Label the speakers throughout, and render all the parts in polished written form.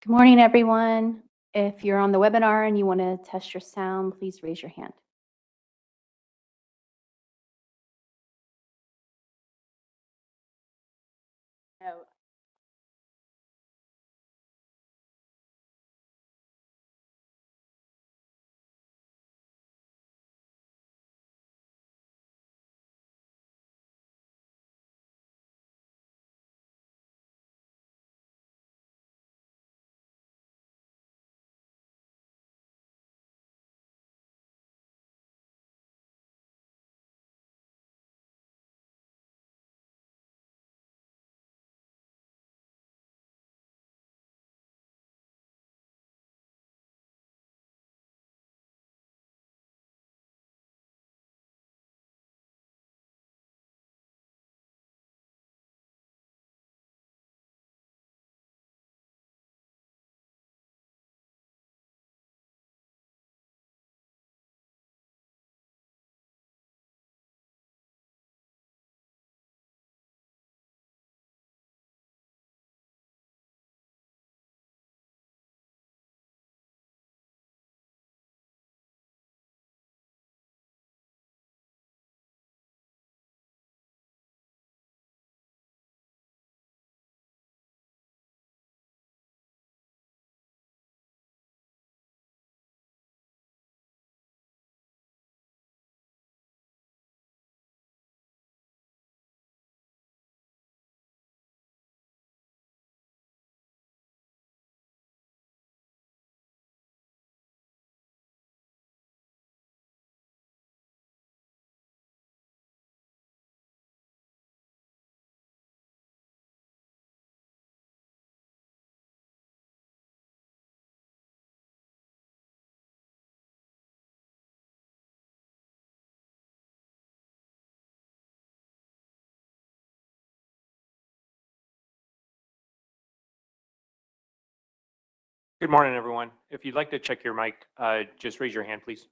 Speaker 1: Good morning, everyone. If you're on the webinar and you want to test your sound, please raise your hand. No.
Speaker 2: Good morning, everyone. If you'd like to check your mic, just raise your hand, please.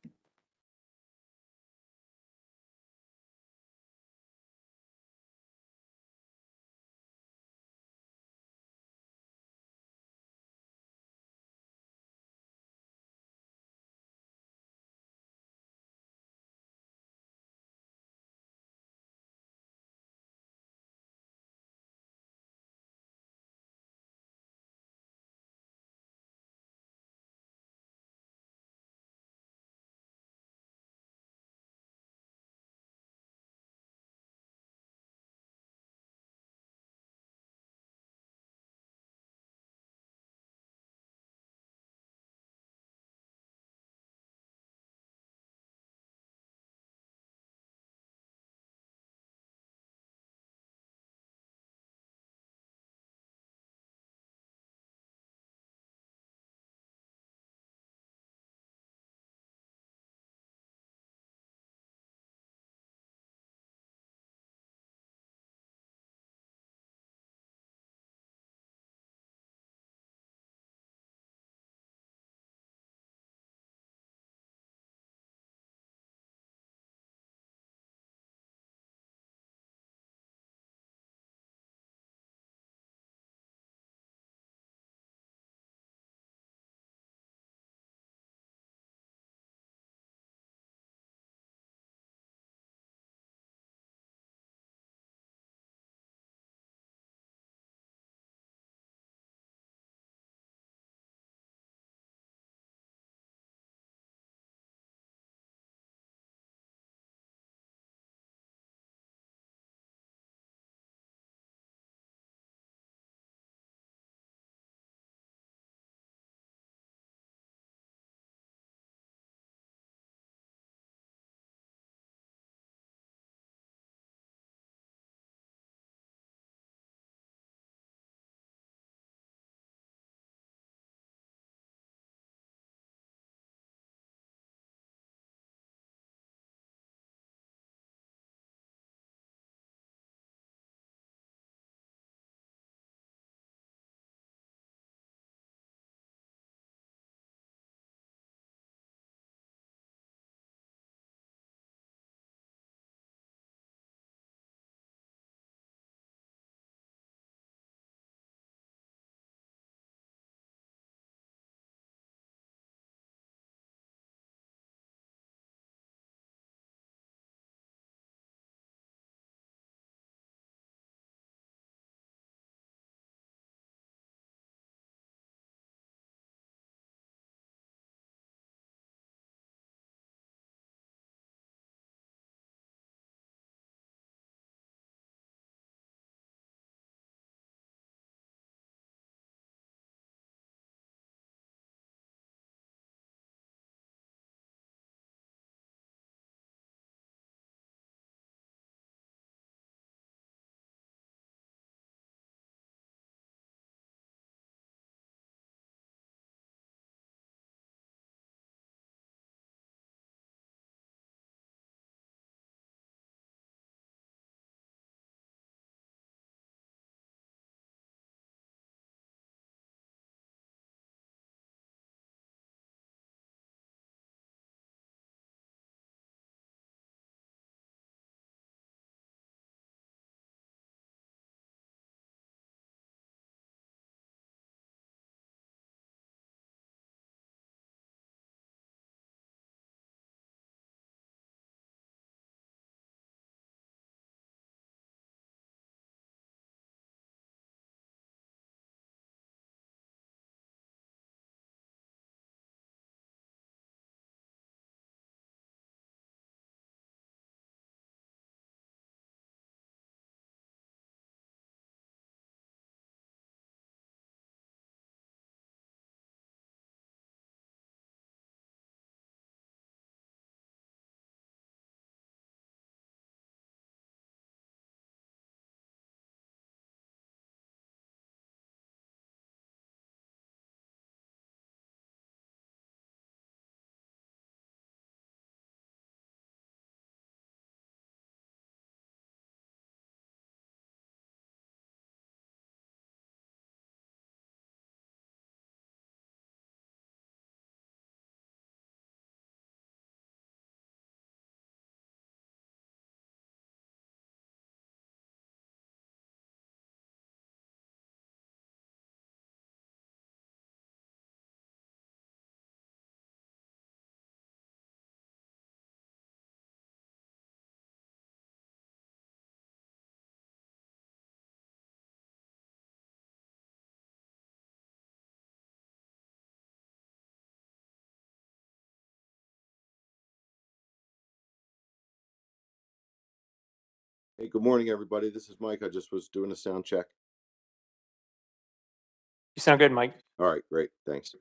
Speaker 3: Hey, good morning, everybody. This is Mike. I just was doing a sound check.
Speaker 2: You sound good, Mike.
Speaker 3: All right, great. Thanks.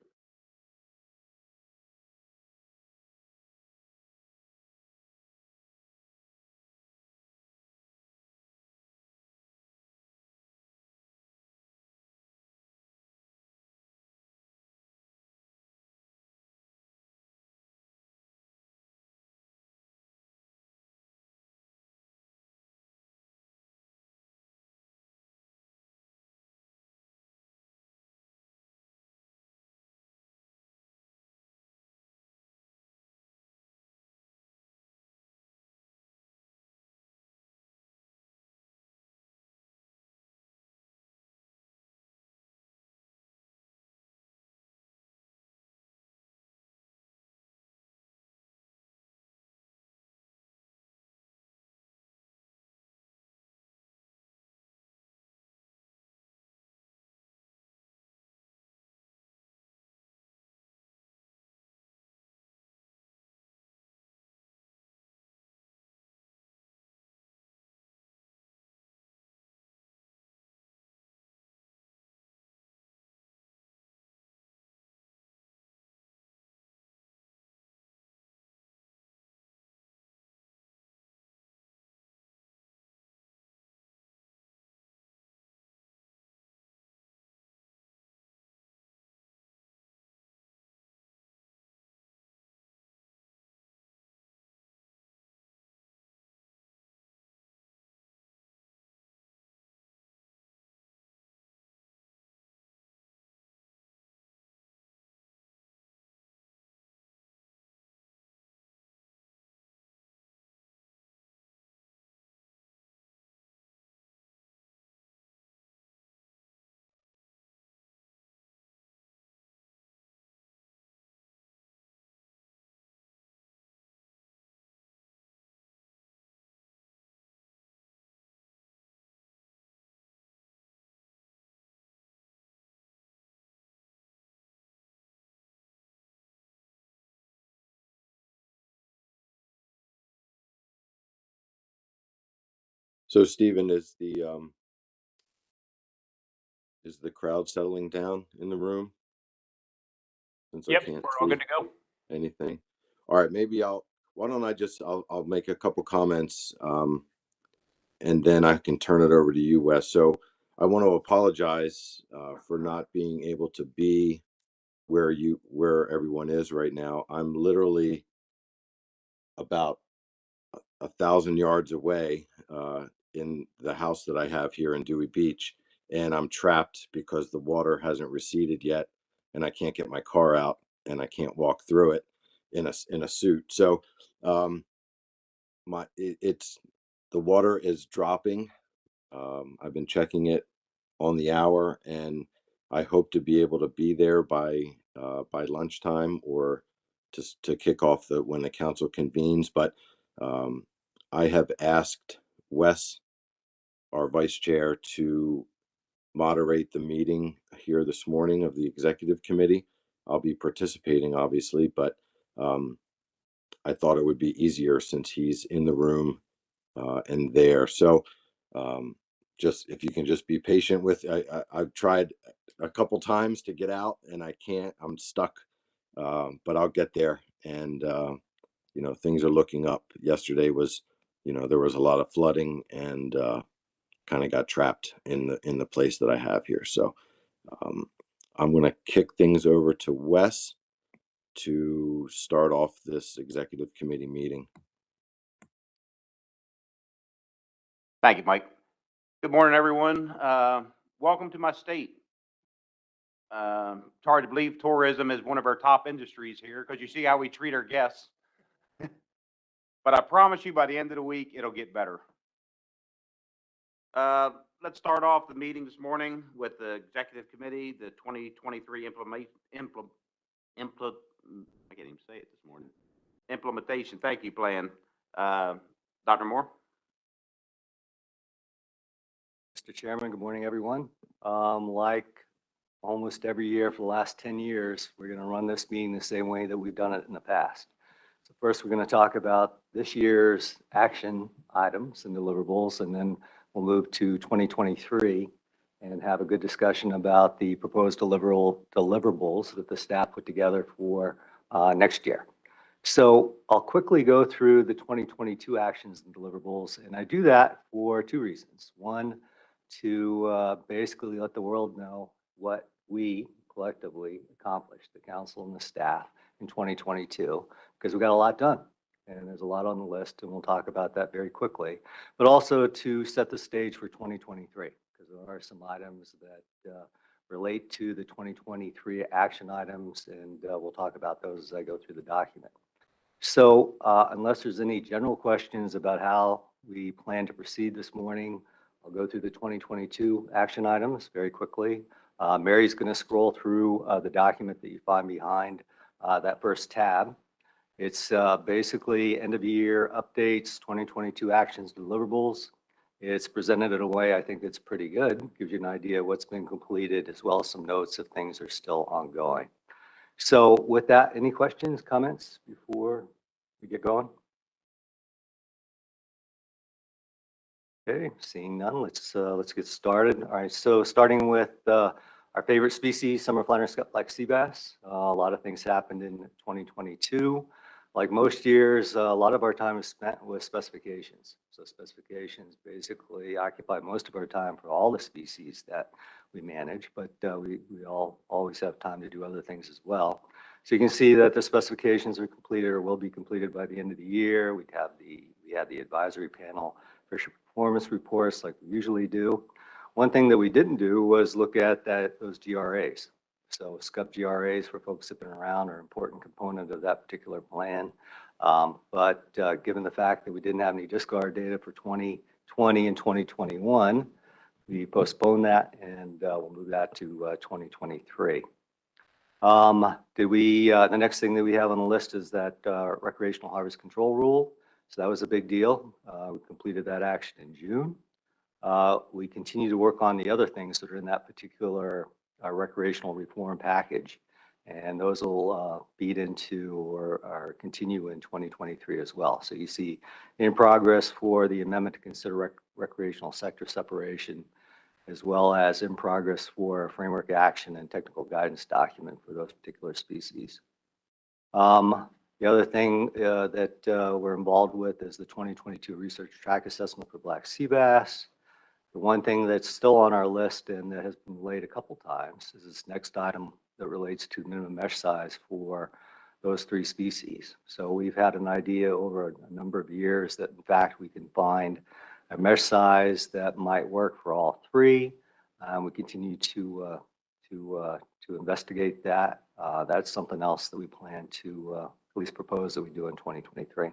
Speaker 3: So, Stephen, is the crowd settling down in the room? Since
Speaker 2: Yep,
Speaker 3: I can't
Speaker 2: we're all
Speaker 3: see
Speaker 2: good to go.
Speaker 3: anything. All right, why don't I just, I'll make a couple comments, and then I can turn it over to you, Wes. So I want to apologize for not being able to be where everyone is right now. I'm literally about 1,000 yards away in the house that I have here in Dewey Beach, and I'm trapped because the water hasn't receded yet, and I can't get my car out, and I can't walk through it in a suit. So, um, it's the water is dropping. I've been checking it on the hour, and I hope to be able to be there by lunchtime or to kick off when the council convenes. But um, I have asked Wes, our vice chair, to moderate the meeting here this morning of the executive committee. I'll be participating, obviously, but I thought it would be easier since he's in the room and there. So just if you can just be patient with, I've tried a couple times to get out and I can't, I'm stuck, but I'll get there. And, things are looking up. Yesterday was, there was a lot of flooding and kind of got trapped in the place that I have here. So I'm going to kick things over to Wes to start off this executive committee meeting.
Speaker 4: Thank you, Mike. Good morning, everyone. Welcome to my state. It's hard to believe tourism is one of our top industries here because you see how we treat our guests. But I promise you by the end of the week, it'll get better. Let's start off the meeting this morning with the executive committee, the 2023 I can't even say it this morning. Implementation, thank you, plan. Dr. Moore?
Speaker 5: Mr. Chairman, good morning, everyone. Like almost every year for the last 10 years, we're going to run this meeting the same way that we've done it in the past. So first, we're going to talk about this year's action items and deliverables, and then we'll move to 2023 and have a good discussion about the proposed deliverables that the staff put together for next year. So I'll quickly go through the 2022 actions and deliverables, and I do that for two reasons. One, to basically let the world know what we collectively accomplished, the council and the staff, in 2022, because we got a lot done, and there's a lot on the list, and we'll talk about that very quickly. But also to set the stage for 2023, because there are some items that relate to the 2023 action items, and we'll talk about those as I go through the document. So unless there's any general questions about how we plan to proceed this morning, I'll go through the 2022 action items very quickly. Mary's going to scroll through the document that you find behind that first tab. It's basically end of year updates, 2022 actions, deliverables. It's presented in a way I think it's pretty good. Gives you an idea of what's been completed, as well as some notes if things are still ongoing. So with that, any questions, comments before we get going? Okay, seeing none, let's get started. All right, so starting with our favorite species, summer flounder black sea bass. A lot of things happened in 2022. Like most years, a lot of our time is spent with specifications. So specifications basically occupy most of our time for all the species that we manage, but we all always have time to do other things as well. So you can see that the specifications are completed or will be completed by the end of the year. We had the advisory panel fishery performance reports like we usually do. One thing that we didn't do was look at those GRAs. So SCUP GRAs for folks that have been around are an important component of that particular plan. But given the fact that we didn't have any discard data for 2020 and 2021, we postponed that and we'll move that to 2023. The next thing that we have on the list is that recreational harvest control rule. So that was a big deal. We completed that action in June. We continue to work on the other things that are in that particular recreational reform package, and those will feed into or continue in 2023 as well. So you see in progress for the amendment to consider recreational sector separation, as well as in progress for framework action and technical guidance document for those particular species. The other thing that we're involved with is the 2022 research track assessment for black sea bass. The one thing that's still on our list and that has been delayed a couple times is this next item that relates to minimum mesh size for those three species. So we've had an idea over a number of years that in fact we can find a mesh size that might work for all three. We continue to investigate that. That's something else that we plan to at least propose that we do in 2023.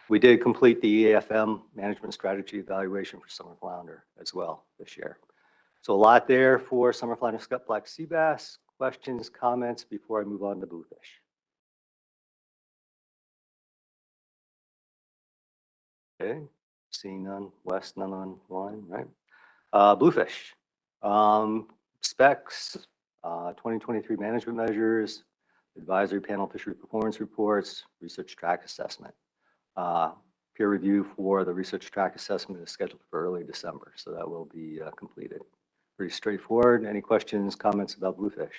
Speaker 5: We did complete the EAFM management strategy evaluation for summer flounder as well this year. So a lot there for summer flounder scup black sea bass. Questions, comments before I move on to bluefish? Okay, seeing none, West, none online, right? Bluefish. Specs, 2023 management measures, advisory panel fishery performance reports, research track assessment. Peer review for the research track assessment is scheduled for early December, so that will be completed. Pretty straightforward. Any questions, comments about bluefish?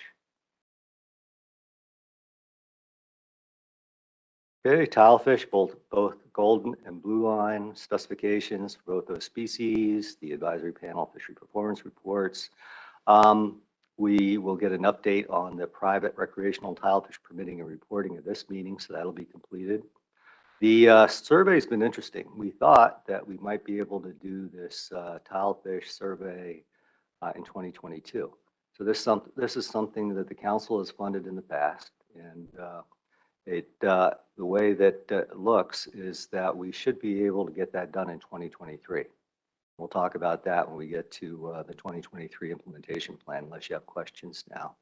Speaker 5: Okay, tilefish, both golden and blue line specifications for both those species, the advisory panel fishery performance reports. We will get an update on the private recreational tilefish permitting and reporting at this meeting, so that'll be completed. The survey's been interesting. We thought that we might be able to do this tilefish survey in 2022. So this is something that the council has funded in the past, and the way that it looks is that we should be able to get that done in 2023. We'll talk about that when we get to the 2023 implementation plan, unless you have questions now.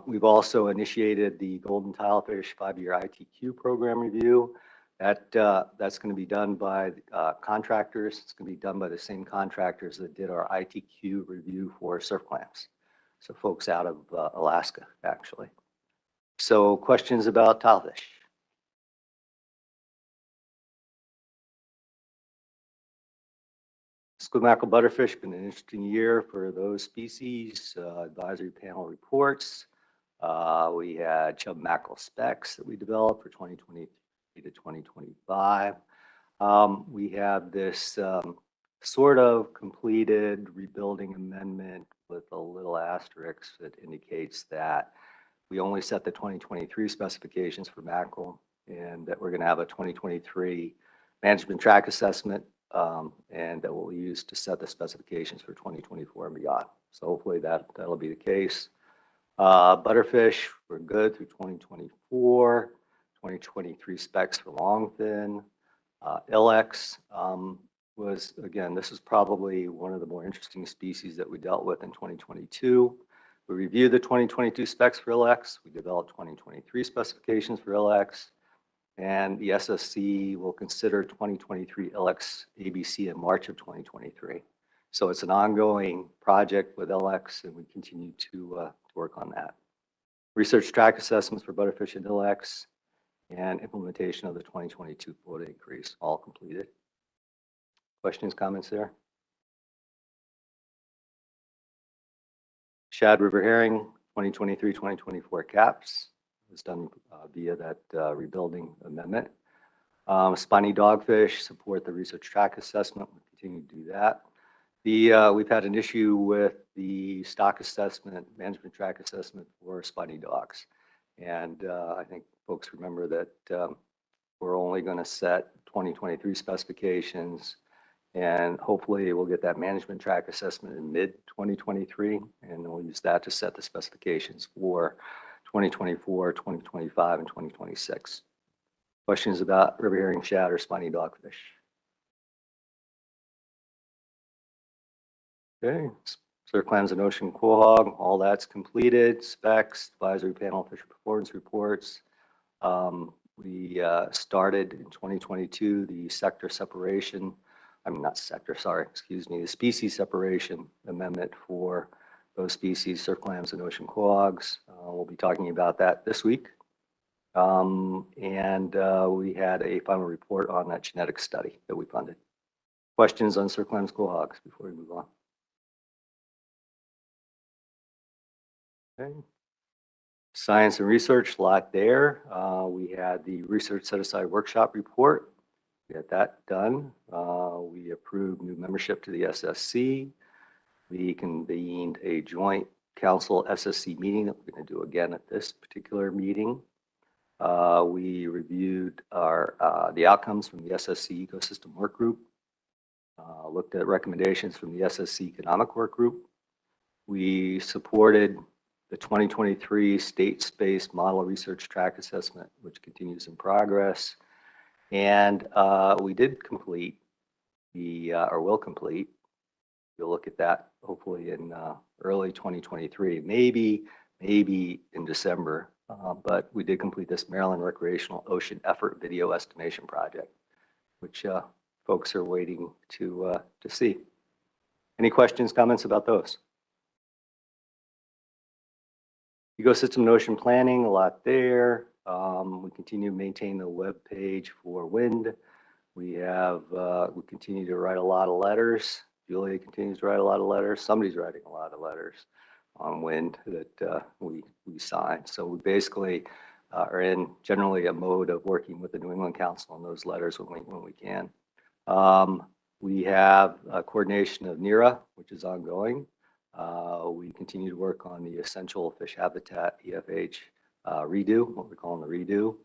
Speaker 5: We've also initiated the golden tilefish 5-year ITQ program review. That's going to be done by contractors. It's going to be done by the same contractors that did our ITQ review for surf clamps. So folks out of Alaska, actually. So questions about tilefish? School mackerel butterfish, been an interesting year for those species. Advisory panel reports. We had chub mackerel specs that we developed for 2023 to 2025. We have this sort of completed rebuilding amendment with a little asterisk that indicates that we only set the 2023 specifications for mackerel, and that we're going to have a 2023 management track assessment, and that we'll use to set the specifications for 2024 and beyond. So hopefully that'll be the case. Butterfish, we're good through 2024, 2023 specs for longfin. Ilex was, again, this is probably one of the more interesting species that we dealt with in 2022. We reviewed the 2022 specs for Ilex. We developed 2023 specifications for Ilex. And the SSC will consider 2023 Ilex ABC in March of 2023. So it's an ongoing project with Ilex, and we continue to work on that. Research track assessments for butterfish and Ilex, and implementation of the 2022 quota increase, all completed. Questions, comments there? Shad River Herring, 2023-2024 caps was done via that rebuilding amendment. Spiny dogfish support the research track assessment. We continue to do that. We've had an issue with the stock assessment, management track assessment for spiny dogs. And I think folks remember that we're only going to set 2023 specifications, and hopefully we'll get that management track assessment in mid-2023, and we'll use that to set the specifications for 2024, 2025, and 2026. Questions about river herring, shad, or spiny dogfish? Okay, surf clams and ocean quahog, all that's completed. Specs, advisory panel, fisher performance reports. We started in 2022 the sector separation. I mean, not sector, sorry, excuse me, the species separation amendment for those species, surf clams and ocean quahogs. We'll be talking about that this week. And we had a final report on that genetic study that we funded. Questions on surf clams, quahogs before we move on? Okay. Science and research, a lot there. We had the research set-aside workshop report. We had that done. We approved new membership to the SSC. We convened a joint council SSC meeting that we're going to do again at this particular meeting. We reviewed the outcomes from the SSC ecosystem work group. Looked at recommendations from the SSC economic work group. We supported the 2023 state space model research track assessment, which continues in progress. And we did complete or will complete, we'll look at that hopefully in early 2023, maybe in December, but we did complete this Maryland Recreational Ocean Effort Video Estimation Project, which folks are waiting to see. Any questions, comments about those? Ecosystem and ocean planning, a lot there. We continue to maintain the web page for wind. We continue to write a lot of letters. Julia continues to write a lot of letters. Somebody's writing a lot of letters on wind that we sign. So we basically are in generally a mode of working with the New England Council on those letters when we can. We have a coordination of NERA, which is ongoing. We continue to work on the essential fish habitat EFH redo, what we're calling the redo.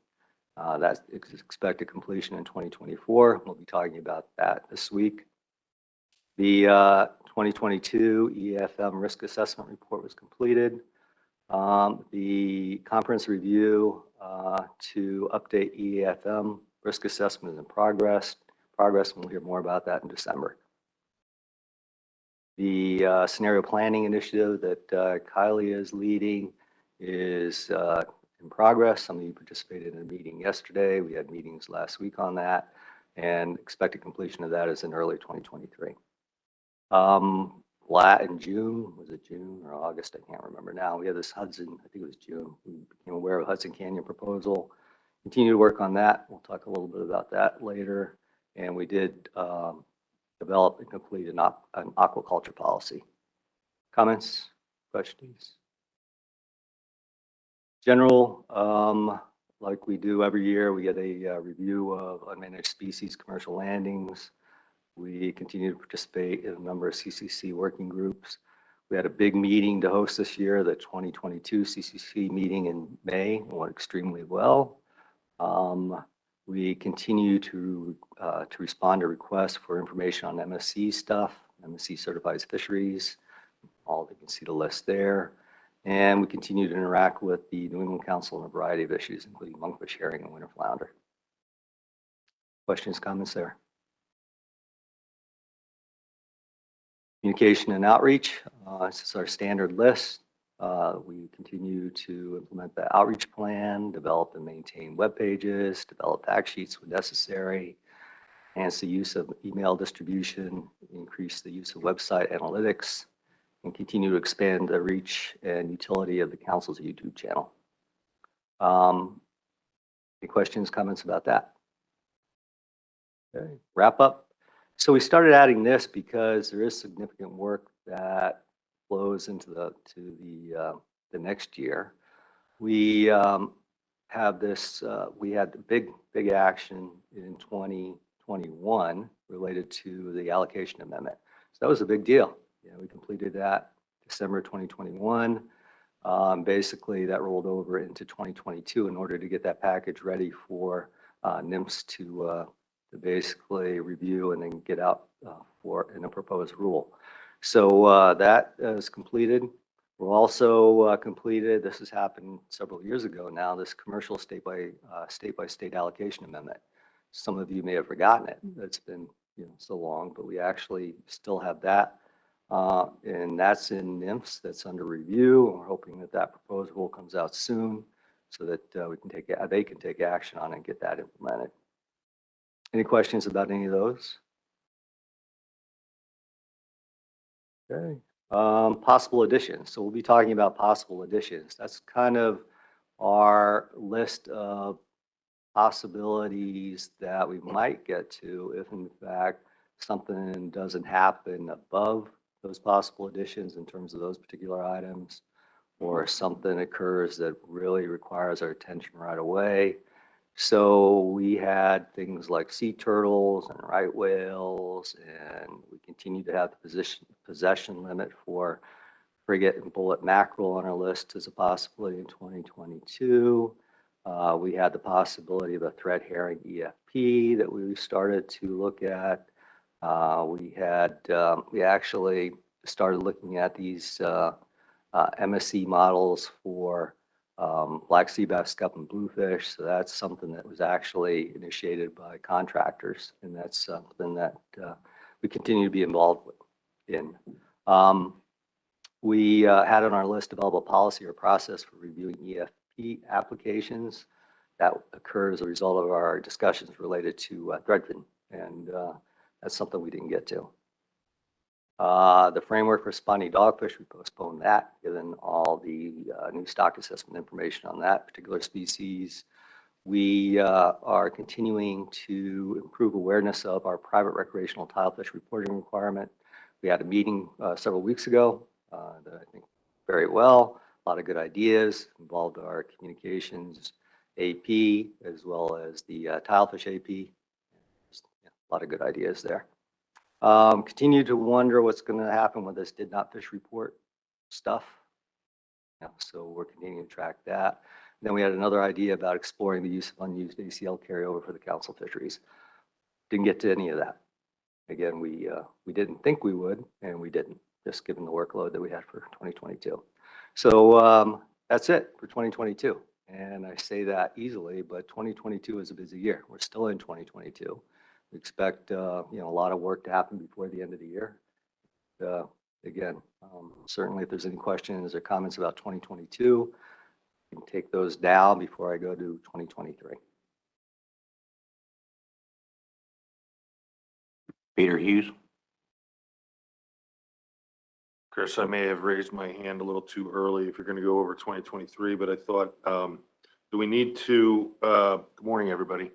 Speaker 5: That's expected completion in 2024. We'll be talking about that this week. The 2022 EFM risk assessment report was completed. The conference review to update EFM risk assessment is in progress. We'll hear more about that in December. The scenario planning initiative that Kylie is leading is in progress. Some of you participated in a meeting yesterday. We had meetings last week on that, and expected completion of that is in early 2023. In June, was it June or August? I can't remember now. We had this Hudson, I think it was June. We became aware of Hudson Canyon proposal. Continue to work on that. We'll talk a little bit about that later. And we did develop and complete an aquaculture policy. Comments, questions? General, like we do every year, we get a review of unmanaged species commercial landings. We continue to participate in a number of CCC working groups. We had a big meeting to host this year, the 2022 CCC meeting in May. It went extremely well. We continue to respond to requests for information on MSC stuff. MSC certifies fisheries. You can see the list there. And we continue to interact with the New England Council on a variety of issues, including monkfish, herring, and winter flounder. Questions, comments there? Communication and outreach. This is our standard list. We continue to implement the outreach plan, develop and maintain web pages, develop fact sheets when necessary, enhance the use of email distribution, increase the use of website analytics, and continue to expand the reach and utility of the council's YouTube channel. Any questions, comments about that? Okay, wrap up. So we started adding this because there is significant work that flows into the next year. We have this. We had the big action in 2021 related to the allocation amendment. So that was a big deal. We completed that December 2021. Basically, that rolled over into 2022 in order to get that package ready for NIMS to basically review and then get out in a proposed rule. So that is completed. We're also completed, this has happened several years ago now, this commercial state by state allocation amendment. Some of you may have forgotten it. It's been so long, but we actually still have that. And that's in NIMS, that's under review. We're hoping that that proposed rule comes out soon so that they can take action on it and get that implemented. Any questions about any of those? Okay. Possible additions. So we'll be talking about possible additions. That's kind of our list of possibilities that we might get to if in fact something doesn't happen above those possible additions in terms of those particular items, or something occurs that really requires our attention right away. So we had things like sea turtles and right whales, and we continue to have the possession limit for frigate and bullet mackerel on our list as a possibility in 2022. We had the possibility of a thread herring EFP that we started to look at. We actually started looking at these MSC models for black sea bass, scup, and bluefish. So that's something that was actually initiated by contractors, and that's something that we continue to be involved in. We had on our list develop a policy or process for reviewing EFP applications. That occurred as a result of our discussions related to threadfin, and that's something we didn't get to. The framework for spiny dogfish, we postponed that given all the new stock assessment information on that particular species. We are continuing to improve awareness of our private recreational tilefish reporting requirement. We had a meeting several weeks ago that I think very well. A lot of good ideas involved our communications AP as well as the tilefish AP. A lot of good ideas there. Continue to wonder what's going to happen with this did not fish report stuff. So we're continuing to track that. And then we had another idea about exploring the use of unused ACL carryover for the council fisheries. Didn't get to any of that. Again, we didn't think we would, and we didn't, just given the workload that we had for 2022. So that's it for 2022. And I say that easily, but 2022 is a busy year. We're still in 2022. We expect a lot of work to happen before the end of the year. Again, certainly if there's any questions or comments about 2022, you can take those down before I go to 2023.
Speaker 4: Peter Hughes.
Speaker 6: Chris, I may have raised my hand a little too early if you're going to go over 2023, but I thought, do we need to, good morning, everybody.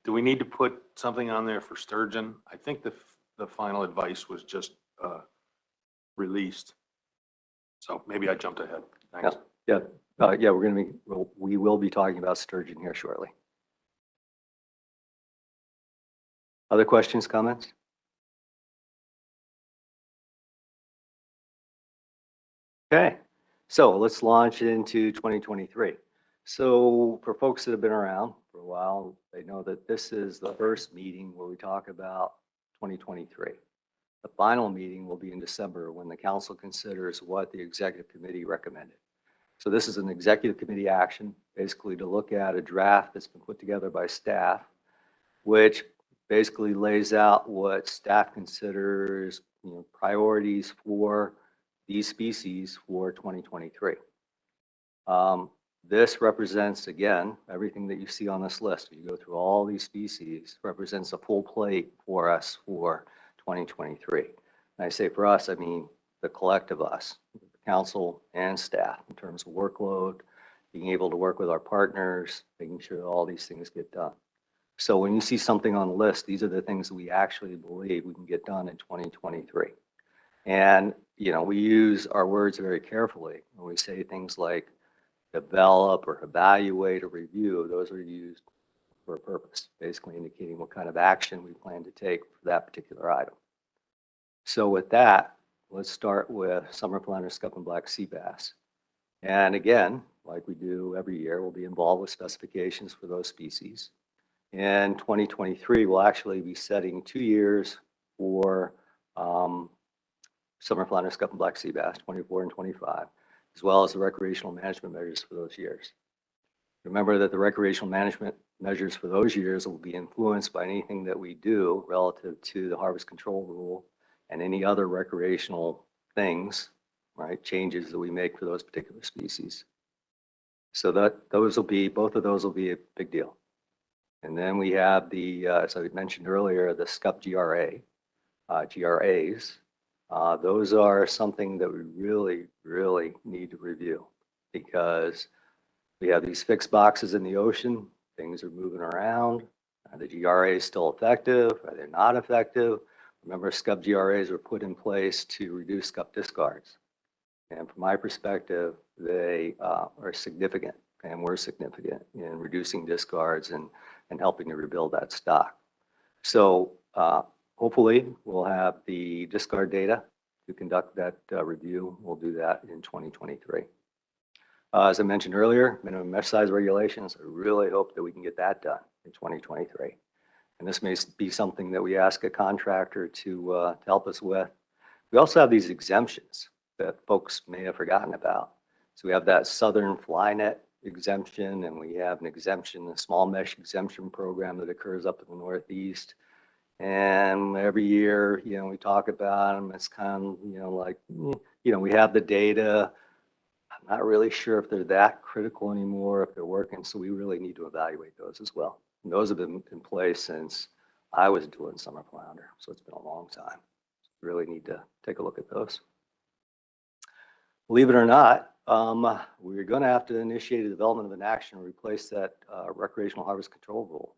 Speaker 6: Do we need to put something on there for sturgeon? I think the the final advice was just released. So maybe I jumped ahead. Thanks.
Speaker 5: Yeah, we will be talking about sturgeon here shortly. Other questions, comments? Okay, so let's launch into 2023. So for folks that have been around for a while, they know that this is the first meeting where we talk about 2023. The final meeting will be in December when the council considers what the executive committee recommended. So this is an executive committee action, basically to look at a draft that's been put together by staff, which basically lays out what staff considers, priorities for these species for 2023. This represents, again, everything that you see on this list. You go through all these species, represents a full plate for us for 2023. And I say for us, I mean the collective us, council and staff, in terms of workload, being able to work with our partners, making sure that all these things get done. So when you see something on the list, these are the things that we actually believe we can get done in 2023. And, we use our words very carefully when we say things like develop or evaluate or review. Those are used for a purpose, basically indicating what kind of action we plan to take for that particular item. So with that, let's start with summer flounder, scup, and black sea bass. And again, like we do every year, we'll be involved with specifications for those species. In 2023, we'll actually be setting 2 years for summer flounder, scup, and black sea bass, 24 and 25, as well as the recreational management measures for those years. Remember that the recreational management measures for those years will be influenced by anything that we do relative to the harvest control rule and any other recreational things, right, changes that we make for those particular species. So both of those will be a big deal. And then we have the, as I mentioned earlier, the scup GRAs. Those are something that we really, really need to review because we have these fixed boxes in the ocean. Things are moving around. Are the GRAs still effective? Are they not effective? Remember, scup GRAs were put in place to reduce scup discards. And from my perspective, they are significant and were significant in reducing discards and helping to rebuild that stock. So hopefully we'll have the discard data to conduct that review. We'll do that in 2023. As I mentioned earlier, minimum mesh size regulations, I really hope that we can get that done in 2023. And this may be something that we ask a contractor to help us with. We also have these exemptions that folks may have forgotten about. So we have that southern Fly Net Exemption, and we have an exemption, a small mesh exemption program that occurs up in the Northeast. And every year, we talk about them. It's kind of, like, we have the data. I'm not really sure if they're that critical anymore, if they're working. So we really need to evaluate those as well. And those have been in place since I was doing summer flounder. So it's been a long time. Really need to take a look at those. Believe it or not, we're going to have to initiate a development of an action to replace that recreational harvest control rule.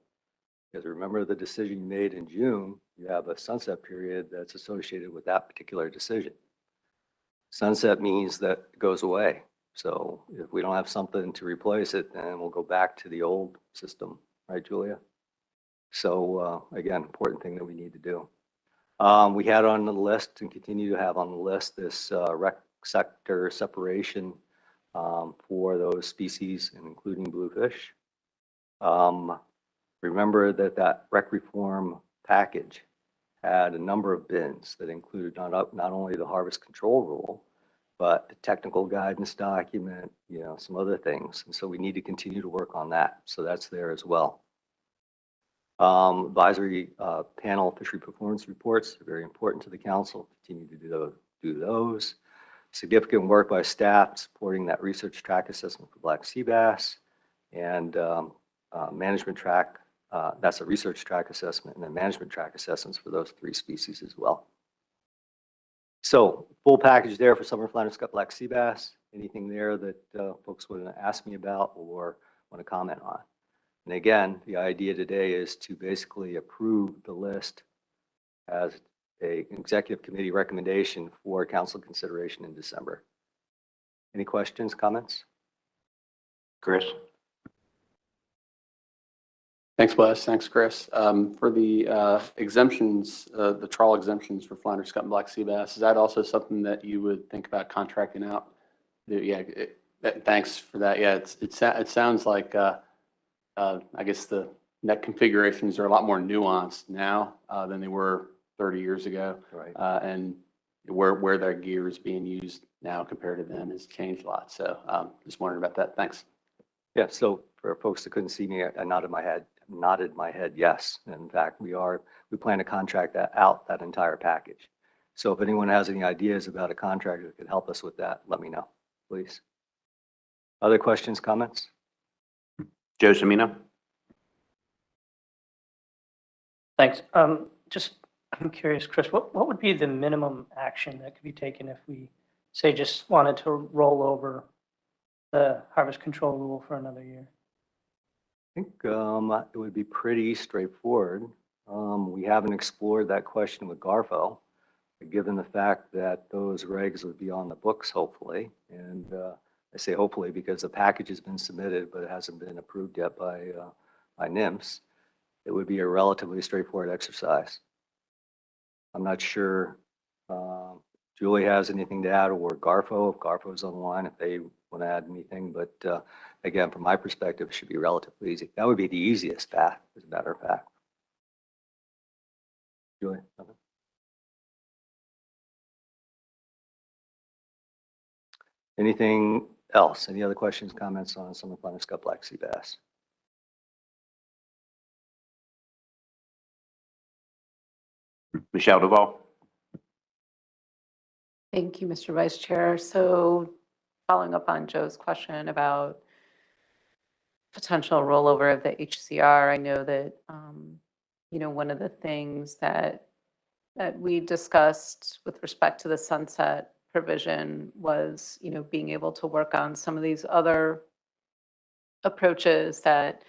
Speaker 5: Because remember the decision you made in June, you have a sunset period that's associated with that particular decision. Sunset means that it goes away. So if we don't have something to replace it, then we'll go back to the old system, right, Julia? So again, important thing that we need to do. We had on the list and continue to have on the list this rec sector separation for those species, including bluefish. Remember that rec reform package had a number of bins that included not only the harvest control rule, but the technical guidance document, some other things. And so we need to continue to work on that. So that's there as well. Advisory panel fishery performance reports are very important to the council. Continue to do those. Significant work by staff supporting that research track assessment for black sea bass and management track. That's a research track assessment and then management track assessments for those 3 species as well. So full package there for summer flounder, scup, black sea bass. Anything there that folks want to ask me about or want to comment on? And again, the idea today is to basically approve the list as a executive committee recommendation for council consideration in December. Any questions, comments?
Speaker 4: Chris?
Speaker 7: Thanks, Wes. Thanks, Chris. For the exemptions, the trawl exemptions for flounder, scup, and black sea bass, is that also something that you would think about contracting out? Yeah, thanks for that. Yeah, it sounds like, I guess the net configurations are a lot more nuanced now than they were 30 years ago.
Speaker 5: Right.
Speaker 7: And where their gear is being used now compared to then has changed a lot. So just wondering about that. Thanks.
Speaker 5: Yeah, so for folks that couldn't see me, I nodded my head yes. In fact, we plan to contract that entire package. So if anyone has any ideas about a contractor that could help us with that, let me know, please. Other questions, comments?
Speaker 4: Joe Semino?
Speaker 8: Thanks. I'm curious, Chris, what would be the minimum action that could be taken if we, say, just wanted to roll over the harvest control rule for another year?
Speaker 5: I think it would be pretty straightforward. We haven't explored that question with Garfo, given the fact that those regs would be on the books, hopefully. And I say hopefully because the package has been submitted, but it hasn't been approved yet by NIMS. It would be a relatively straightforward exercise. I'm not sure Julie has anything to add, or Garfo, if Garfo's on the line, if they want to add anything. But again, from my perspective, it should be relatively easy. That would be the easiest path, as a matter of fact. Julie? Nothing? Anything else? Any other questions, comments on summer flounder, scup, black sea bass?
Speaker 4: Michelle Duval?
Speaker 9: Thank you, Mr. Vice Chair. So following up on Joe's question about potential rollover of the HCR, I know that, one of the things that we discussed with respect to the sunset provision was, being able to work on some of these other approaches that,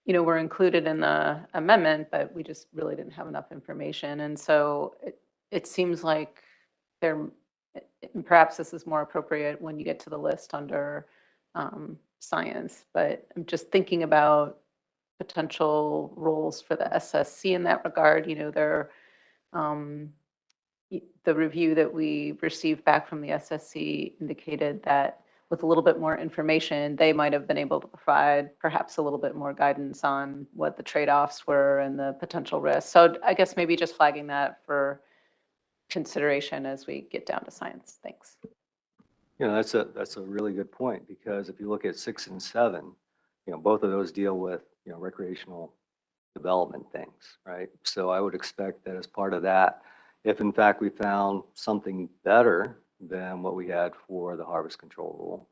Speaker 9: were included in the amendment, but we just really didn't have enough information. And so it seems like perhaps this is more appropriate when you get to the list under science, but I'm just thinking about potential roles for the SSC in that regard. The review that we received back from the SSC indicated that with a little bit more information, they might have been able to provide perhaps a little bit more guidance on what the trade-offs were and the potential risks. So I guess maybe just flagging that for consideration as we get down to science. Thanks.
Speaker 5: That's a really good point, because if you look at 6 and 7, both of those deal with, recreational development things, right? So I would expect that as part of that, if in fact we found something better than what we had for the harvest control rule,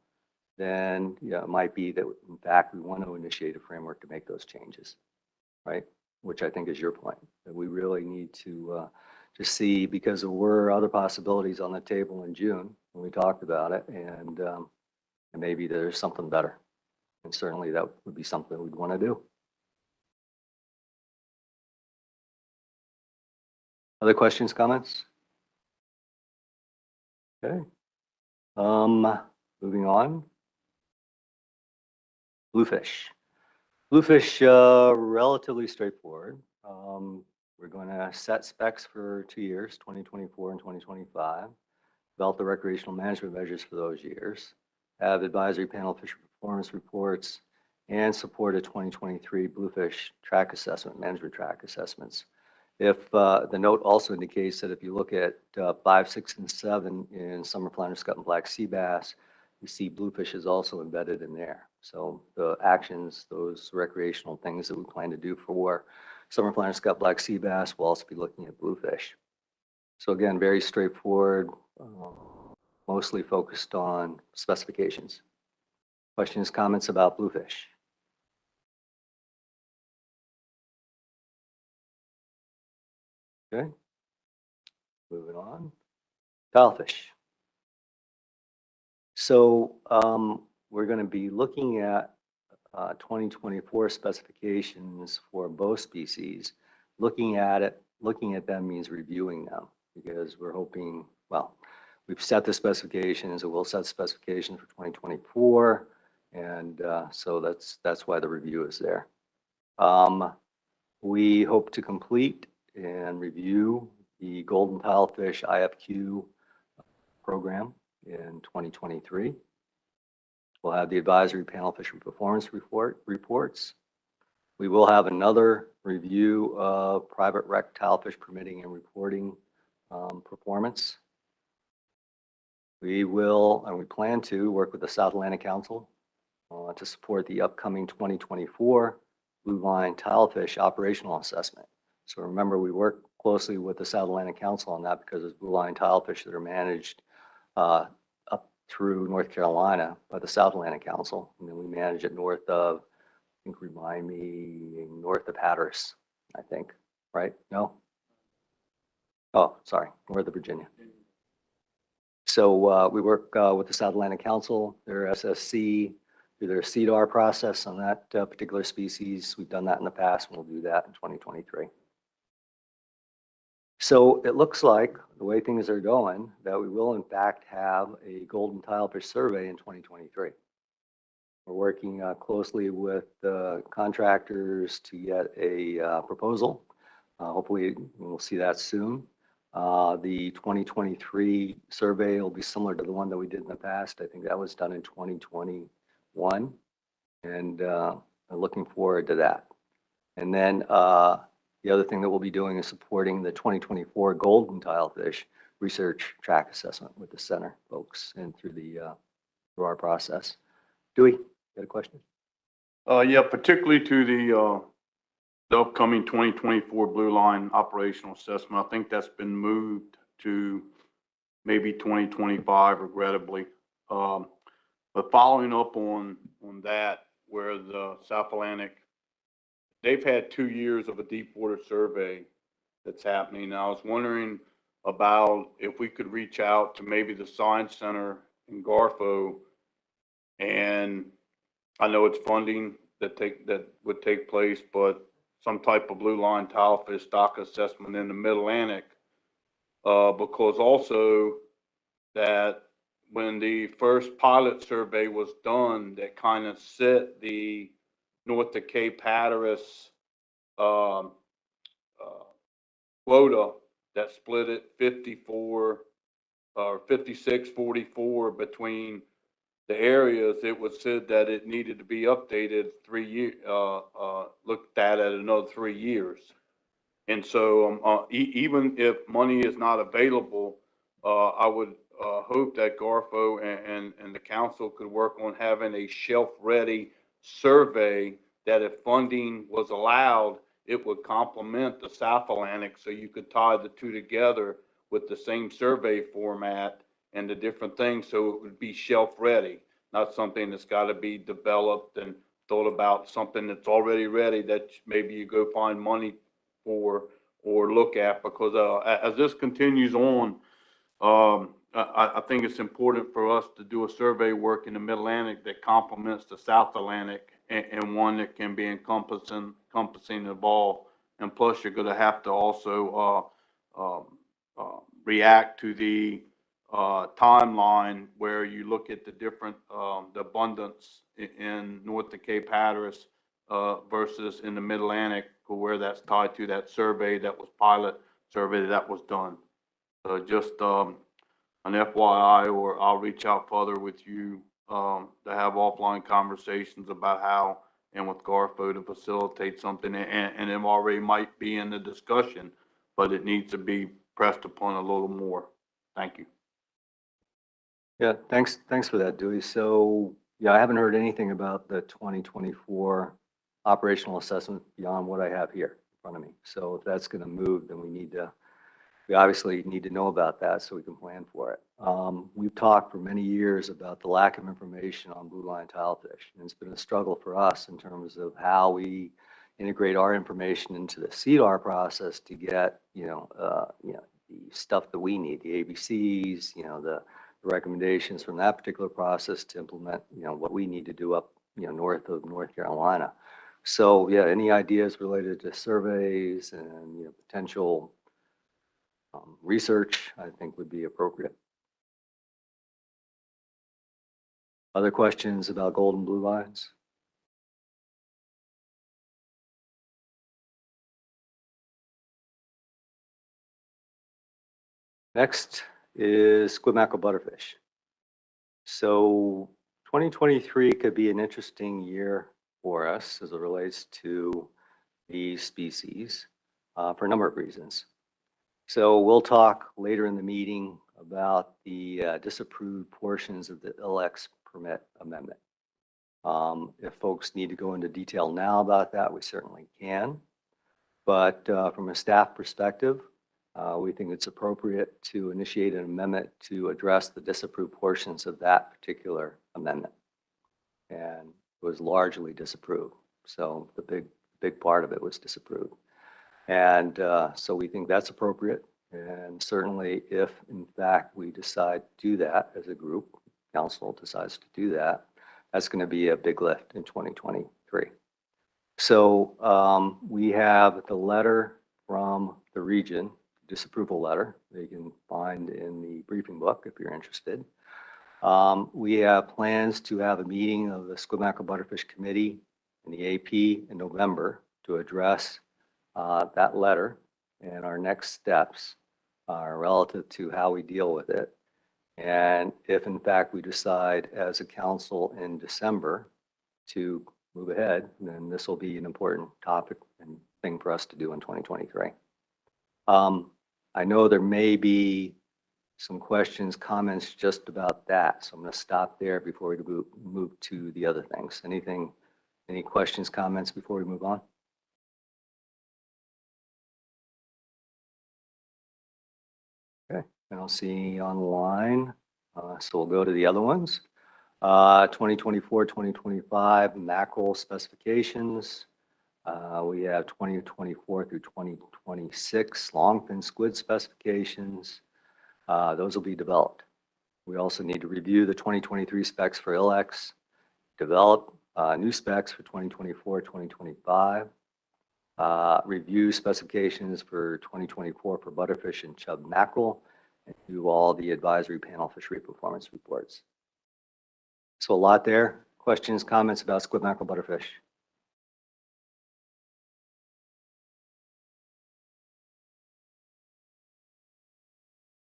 Speaker 5: then it might be that in fact we want to initiate a framework to make those changes, right? Which I think is your point, that we really need to see, because there were other possibilities on the table in June when we talked about it, and maybe there's something better. And certainly that would be something we'd want to do. Other questions, comments? Okay. Moving on. Bluefish. Bluefish, relatively straightforward. We're going to set specs for 2 years, 2024 and 2025. Develop the recreational management measures for those years. Have advisory panel fishery performance reports, and support a 2023 bluefish track assessment, management track assessments. If the note also indicates that if you look at 5, 6, and 7 in summer flounder, scup, and black sea bass, you see bluefish is also embedded in there. So the actions, those recreational things that we plan to do for summer flounder, scup, black sea bass, we'll also be looking at bluefish. So again, very straightforward, mostly focused on specifications. Questions, comments about bluefish? Okay, moving on. Cowfish. So we're going to be looking at 2024 specifications for both species, looking at it looking at them means reviewing them because we're hoping, well, we've set the specifications and we'll set specifications for 2024. And so that's why the review is there. We hope to complete and review the Golden Tilefish IFQ program in 2023. We'll have the advisory panel fishery performance reports. We will have another review of private rec tilefish permitting and reporting performance. We will, and we plan to work with the South Atlantic Council to support the upcoming 2024 blue line tilefish operational assessment. So remember, we work closely with the South Atlantic Council on that because it's blue line tilefish that are managed up through North Carolina by the South Atlantic Council. And then we manage it north of, I think, remind me, north of Hatteras, I think, right? No? Oh, sorry, north of Virginia. So we work with the South Atlantic Council, their SSC, through their CDR process on that particular species. We've done that in the past, and we'll do that in 2023. So it looks like the way things are going that we will in fact have a golden tilefish survey in 2023. We're working closely with the contractors to get a proposal. Hopefully we'll see that soon. The 2023 survey will be similar to the one that we did in the past. I think that was done in 2021, and I'm looking forward to that. And then the other thing that we'll be doing is supporting the 2024 golden tilefish research track assessment with the center folks and through our process. Dewey, you got a question?
Speaker 6: Yeah, particularly to the upcoming 2024 Blue Line operational assessment. I think that's been moved to maybe 2025, regrettably. But following up on that, where the South Atlantic, they've had 2 years of a deep water survey that's happening. I was wondering about if we could reach out to maybe the Science Center in Garfo, and I know it's funding that would take place, but some type of blue line tilefish stock assessment in the Mid-Atlantic, because also that when the first pilot survey was done, that kind of set the north of Cape Hatteras quota that split it 54 or 56-44 between the areas. It was said that it needed to be updated 3 years, looked at another 3 years. And so even if money is not available, I would hope that Garfo and the council could work on having a shelf-ready survey that if funding was allowed, it would complement the South Atlantic, so you could tie the two together with the same survey format and the different things, so it would be shelf-ready, not something that's got to be developed and thought about, something that's already ready that maybe you go find money for or look at. Because as this continues on, I think it's important for us to do a survey work in the Mid-Atlantic that complements the South Atlantic, and one that can be encompassing of all. And plus, you're going to have to also react to the timeline where you look at the different the abundance in north of Cape Hatteras versus in the Mid-Atlantic, where that's tied to that survey that was pilot survey that was done. Just an FYI, or I'll reach out further with you to have offline conversations about how and with Garfo to facilitate something, and it already might be in the discussion, but it needs to be pressed upon a little more. Thank you.
Speaker 5: Yeah, thanks for that, Dewey. So yeah, I haven't heard anything about the 2024 operational assessment beyond what I have here in front of me. So if that's going to move, then we obviously need to know about that so we can plan for it. We've talked for many years about the lack of information on blue line tilefish, and it's been a struggle for us in terms of how we integrate our information into the CDR process to get the stuff that we need, the ABCs, the recommendations from that particular process to implement what we need to do up north of North Carolina. So yeah, any ideas related to surveys and, potential research, I think would be appropriate. Other questions about golden blue lines? Next is squid mackerel butterfish. So 2023 could be an interesting year for us as it relates to these species for a number of reasons. So we'll talk later in the meeting about the disapproved portions of the ILX permit amendment. If folks need to go into detail now about that, we certainly can. But from a staff perspective, we think it's appropriate to initiate an amendment to address the disapproved portions of that particular amendment. And it was largely disapproved. So the big part of it was disapproved. And so we think that's appropriate. And certainly if in fact we decide to do that as a group, council decides to do that, that's going to be a big lift in 2023. So we have the letter from the region, disapproval letter, that you can find in the briefing book if you're interested. We have plans to have a meeting of the Squid Mackerel Butterfish Committee and the AP in November to address that letter, and our next steps are relative to how we deal with it. And if in fact we decide as a council in December to move ahead, then this will be an important topic and thing for us to do in 2023. I know there may be some questions, comments just about that. So I'm going to stop there before we move to the other things. Any questions, comments before we move on? Okay, I don't see any online. So we'll go to the other ones. 2024, 2025 mackerel specifications. We have 2024 through 2026 longfin squid specifications. Those will be developed. We also need to review the 2023 specs for ILX, develop new specs for 2024, 2025, review specifications for 2024 for butterfish and chub mackerel, and do all the advisory panel fishery performance reports. So a lot there. Questions, comments about squid mackerel butterfish?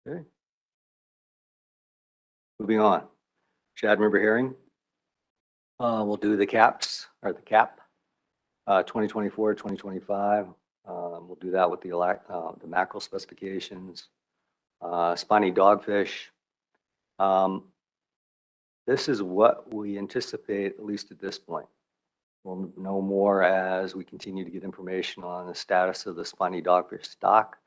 Speaker 5: Okay. Moving on. Shad River herring. We'll do the caps, or the cap, 2024, 2025. We'll do that with the mackerel specifications. Spiny dogfish. This is what we anticipate, at least at this point. We'll know more as we continue to get information on the status of the spiny dogfish stock.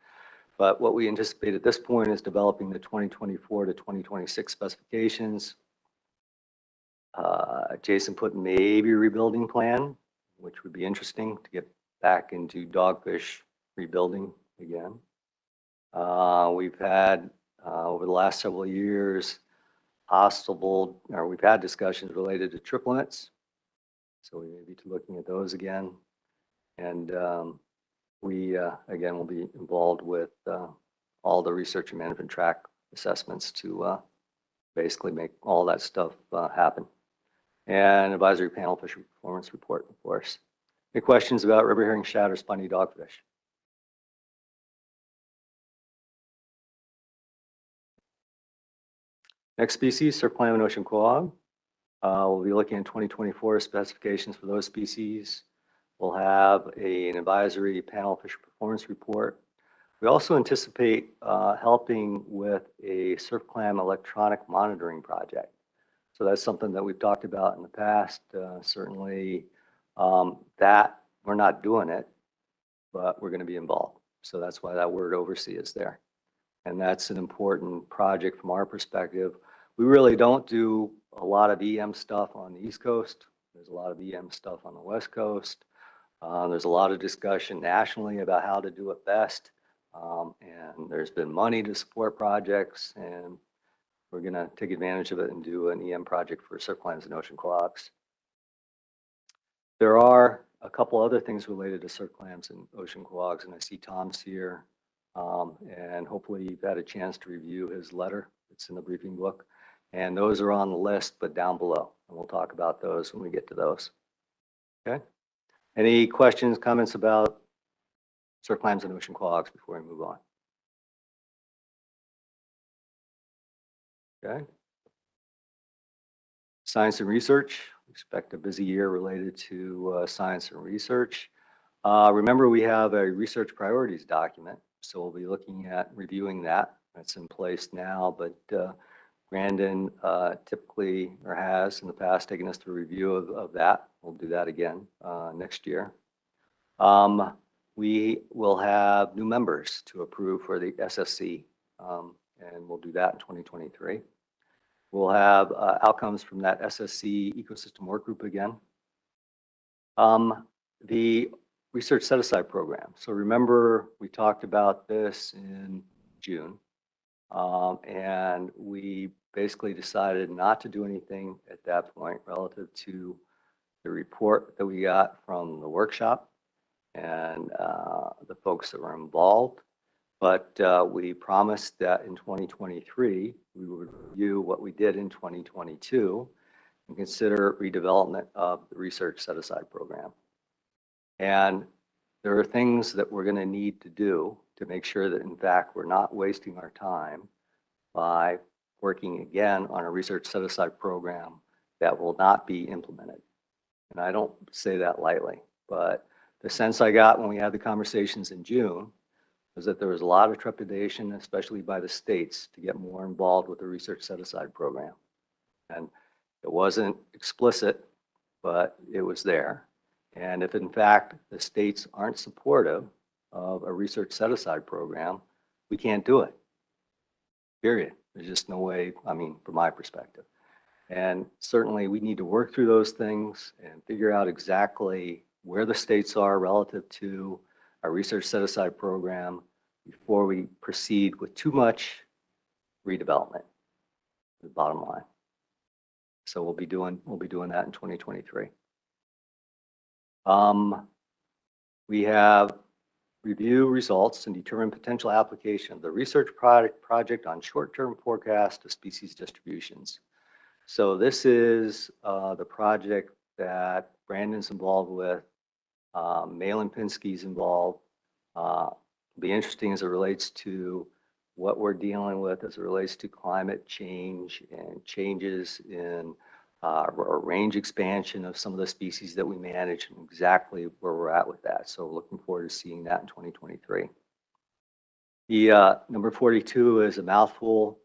Speaker 5: But what we anticipate at this point is developing the 2024 to 2026 specifications. Jason put maybe a rebuilding plan, which would be interesting to get back into dogfish rebuilding again. We've had over the last several years we've had discussions related to triplets. So we may be looking at those again. And we, again, will be involved with all the research and management track assessments to basically make all that stuff happen. And advisory panel fishery performance report, of course. Any questions about river herring, shad, or spiny dogfish? Next species, surf clam and ocean quag. We'll be looking at 2024 specifications for those species. We'll have an advisory panel fishery performance report. We also anticipate helping with a surf clam electronic monitoring project. So that's something that we've talked about in the past. Certainly that we're not doing it, but we're going to be involved. So that's why that word oversee is there. And that's an important project from our perspective. We really don't do a lot of EM stuff on the East Coast. There's a lot of EM stuff on the West Coast. There's a lot of discussion nationally about how to do it best. And there's been money to support projects, and we're going to take advantage of it and do an EM project for surf clams and ocean quags. There are a couple other things related to surf clams and ocean quags, and I see Tom's here. And hopefully you've had a chance to review his letter. It's in the briefing book. And those are on the list, but down below. And we'll talk about those when we get to those. Okay? Any questions, comments about surf clams and ocean quags before we move on? Okay. Science and research. We expect a busy year related to science and research. Remember, we have a research priorities document, so we'll be looking at reviewing that. That's in place now, but Brandon typically, or has in the past, taken us through a review of that. We'll do that again next year. We will have new members to approve for the SSC, and we'll do that in 2023. We'll have outcomes from that SSC ecosystem work group again. The research set-aside program. So remember, we talked about this in June, and we basically decided not to do anything at that point relative to the report that we got from the workshop and the folks that were involved. But we promised that in 2023, we would review what we did in 2022 and consider redevelopment of the research set-aside program. And there are things that we're going to need to do to make sure that, in fact, we're not wasting our time by working again on a research set-aside program that will not be implemented. And I don't say that lightly, but the sense I got when we had the conversations in June was that there was a lot of trepidation, especially by the states, to get more involved with the research set-aside program. And it wasn't explicit, but it was there. And if in fact the states aren't supportive of a research set-aside program, we can't do it, period. There's just no way, I mean, from my perspective. And certainly we need to work through those things and figure out exactly where the states are relative to our research set-aside program before we proceed with too much redevelopment, the bottom line. So we'll be doing that in 2023. We have review results and determine potential application of the research project on short-term forecast of species distributions. So this is the project that Brandon's involved with, Malin Pinsky's involved. It'll be interesting as it relates to what we're dealing with as it relates to climate change and changes in or range expansion of some of the species that we manage and exactly where we're at with that. So looking forward to seeing that in 2023. The number 42 is a mouthful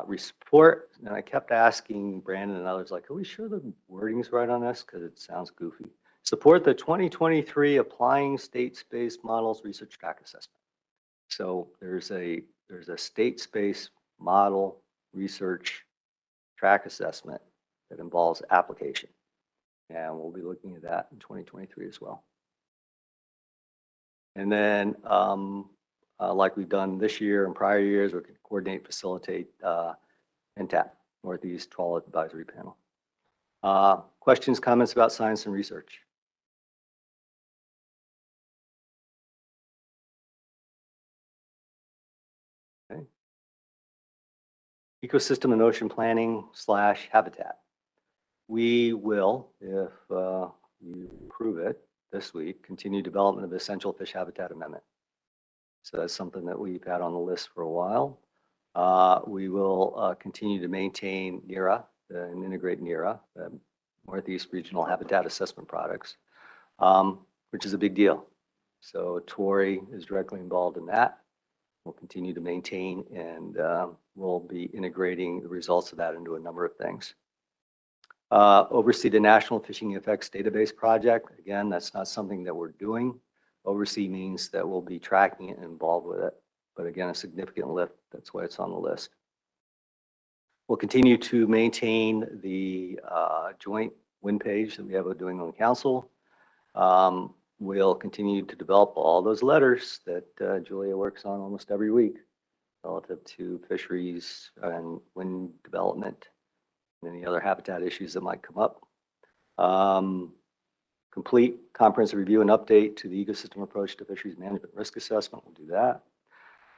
Speaker 5: report. And I kept asking Brandon and others, like, are we sure the wording's right on this? Because it sounds goofy. Support the 2023 Applying State Space Models Research Track Assessment. So there's a state space model research track assessment that involves application. And we'll be looking at that in 2023 as well. And then, like we've done this year and prior years, we can coordinate, facilitate, NTAP, Northeast Trawl Advisory Panel. Questions, comments about science and research? Okay. Ecosystem and ocean planning / habitat. We will, if you approve it this week, continue development of the essential fish habitat amendment. So that's something that we've had on the list for a while. We will continue to maintain NERA and integrate NERA, the Northeast Regional Habitat Assessment Products, which is a big deal. So Tori is directly involved in that. We'll continue to maintain, and we'll be integrating the results of that into a number of things. Oversee the National Fishing Effects Database Project. Again, that's not something that we're doing. Oversee means that we'll be tracking it and involved with it. But again, a significant lift. That's why it's on the list. We'll continue to maintain the joint win page that we have with New England Council. We'll continue to develop all those letters that Julia works on almost every week relative to fisheries and wind development and any other habitat issues that might come up. complete comprehensive review and update to the ecosystem approach to fisheries management risk assessment. We'll do that.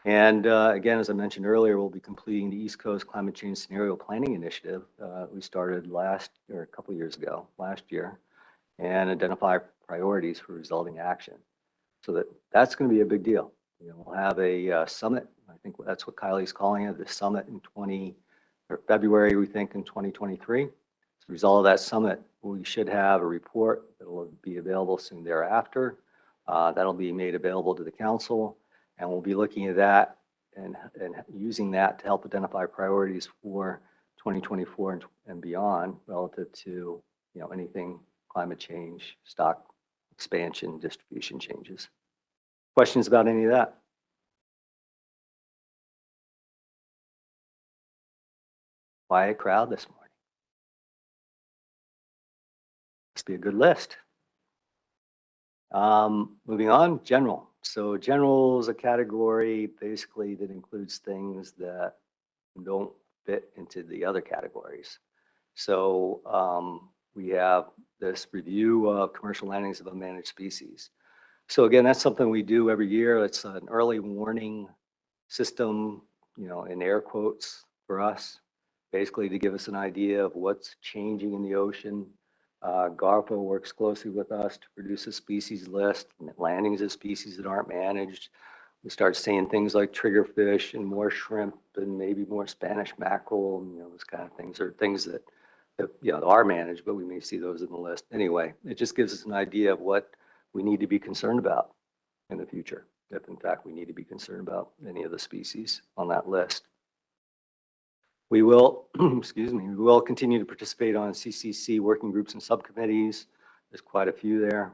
Speaker 5: And again, as I mentioned earlier, we'll be completing the East Coast Climate Change Scenario Planning Initiative. We started last year, and identify priorities for resulting action. So that's going to be a big deal. You know, we'll have a summit. I think that's what Kylie's calling it, the summit in February, we think, in 2023. As a result of that summit, we should have a report that will be available soon thereafter. That'll be made available to the council, and we'll be looking at that and using that to help identify priorities for 2024 and beyond relative to, you know, anything climate change, stock expansion, distribution changes. Questions about any of that? Quiet crowd this morning. Must be a good list. Moving on, general. So general is a category basically that includes things that don't fit into the other categories. So we have this review of commercial landings of unmanaged species. So again, that's something we do every year. It's an early warning system, you know, in air quotes for us, basically to give us an idea of what's changing in the ocean. GARFO works closely with us to produce a species list, landings of species that aren't managed. We start seeing things like triggerfish and more shrimp and maybe more Spanish mackerel, and, you know, those kind of things are things that you know, are managed, but we may see those in the list. Anyway, it just gives us an idea of what we need to be concerned about in the future, if in fact we need to be concerned about any of the species on that list. We will, excuse me, we will continue to participate on CCC working groups and subcommittees. There's quite a few there.